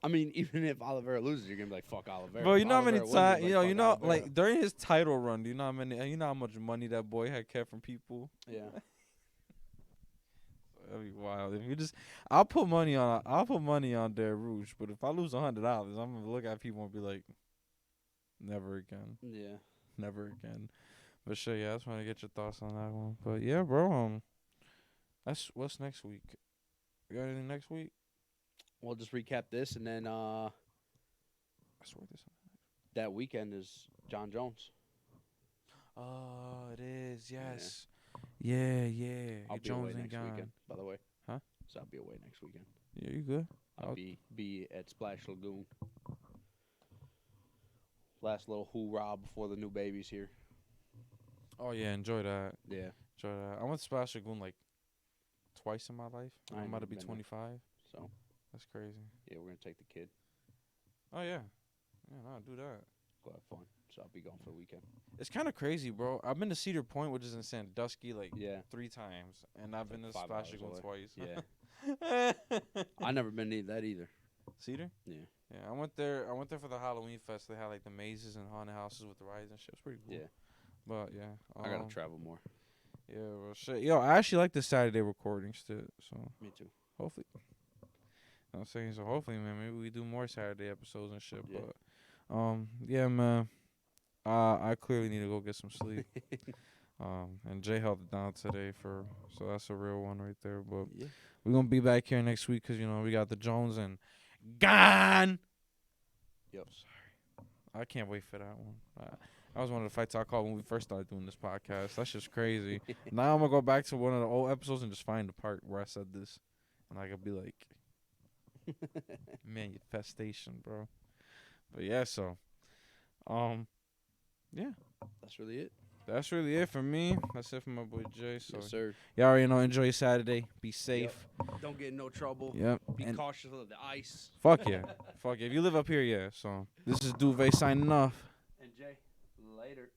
I mean, even if Oliveira loses, you're gonna be like, "Fuck Oliveira." Bro, you If know how many Oliveira wins, times you're like, "Fuck Oliveira." like during his title run, do you know how much money that boy had kept from people? Yeah. That'd be wild. If you just, I'll put money on Dariush, but if I lose $100, I'm gonna look at people and be like, never again, Yeah. never again. But sure, yeah, I just want to get your thoughts on that one. But yeah, bro, that's what's next week. You got anything next week? We'll just recap this, and then I swear this. that weekend is John Jones. Oh, it is. Yes. Yeah. I'll be away next weekend, by the way. Huh? So I'll be away next weekend. Yeah, you good? I'll be at Splash Lagoon. Last little hoorah before the new baby's here. Oh yeah, enjoy that. Yeah. Enjoy that. I went to Splash Lagoon like twice in my life. I I'm ain't about to never be been there. 25. So That's crazy. yeah, we're gonna take the kid. Oh yeah. Yeah, no, do that. go have fun. So I'll be gone for the weekend. It's kind of crazy, bro. I've been to Cedar Point, which is in Sandusky, like Yeah. 3 times, and I've been to 5 Splash hours Lagoon away. twice. Yeah. I never been to that either. Cedar? Yeah. Yeah, I went there for the Halloween fest. They had like the mazes and haunted houses with the rides and shit. It's pretty cool. Yeah. But yeah, I gotta travel more. Yeah, well, shit. Yo, I actually like the Saturday recordings too. So Me too. hopefully, I'm saying so. Hopefully, man, maybe we do more Saturday episodes and shit. Yeah. But yeah, man. I clearly need to go get some sleep. And Jay held it down today so that's a real one right there. But Yeah. we're gonna be back here next week because we got the Jones and Gone. Yep. Sorry, I can't wait for that one. That was one of the fights I called when we first started doing this podcast. That's just crazy. Now I'm gonna go back to one of the old episodes and just find the part where I said this, and I could be like, manifestation, bro. But yeah, so, yeah, That's really it. that's really it for me. That's it for my boy Jay. So Yes, sir. y'all already know. Enjoy your Saturday. Be safe. Don't get in no trouble. Yep. Be And cautious of the ice. fuck yeah. Fuck yeah. If you live up here, yeah. So this is Duvet signing off. And Jay, later.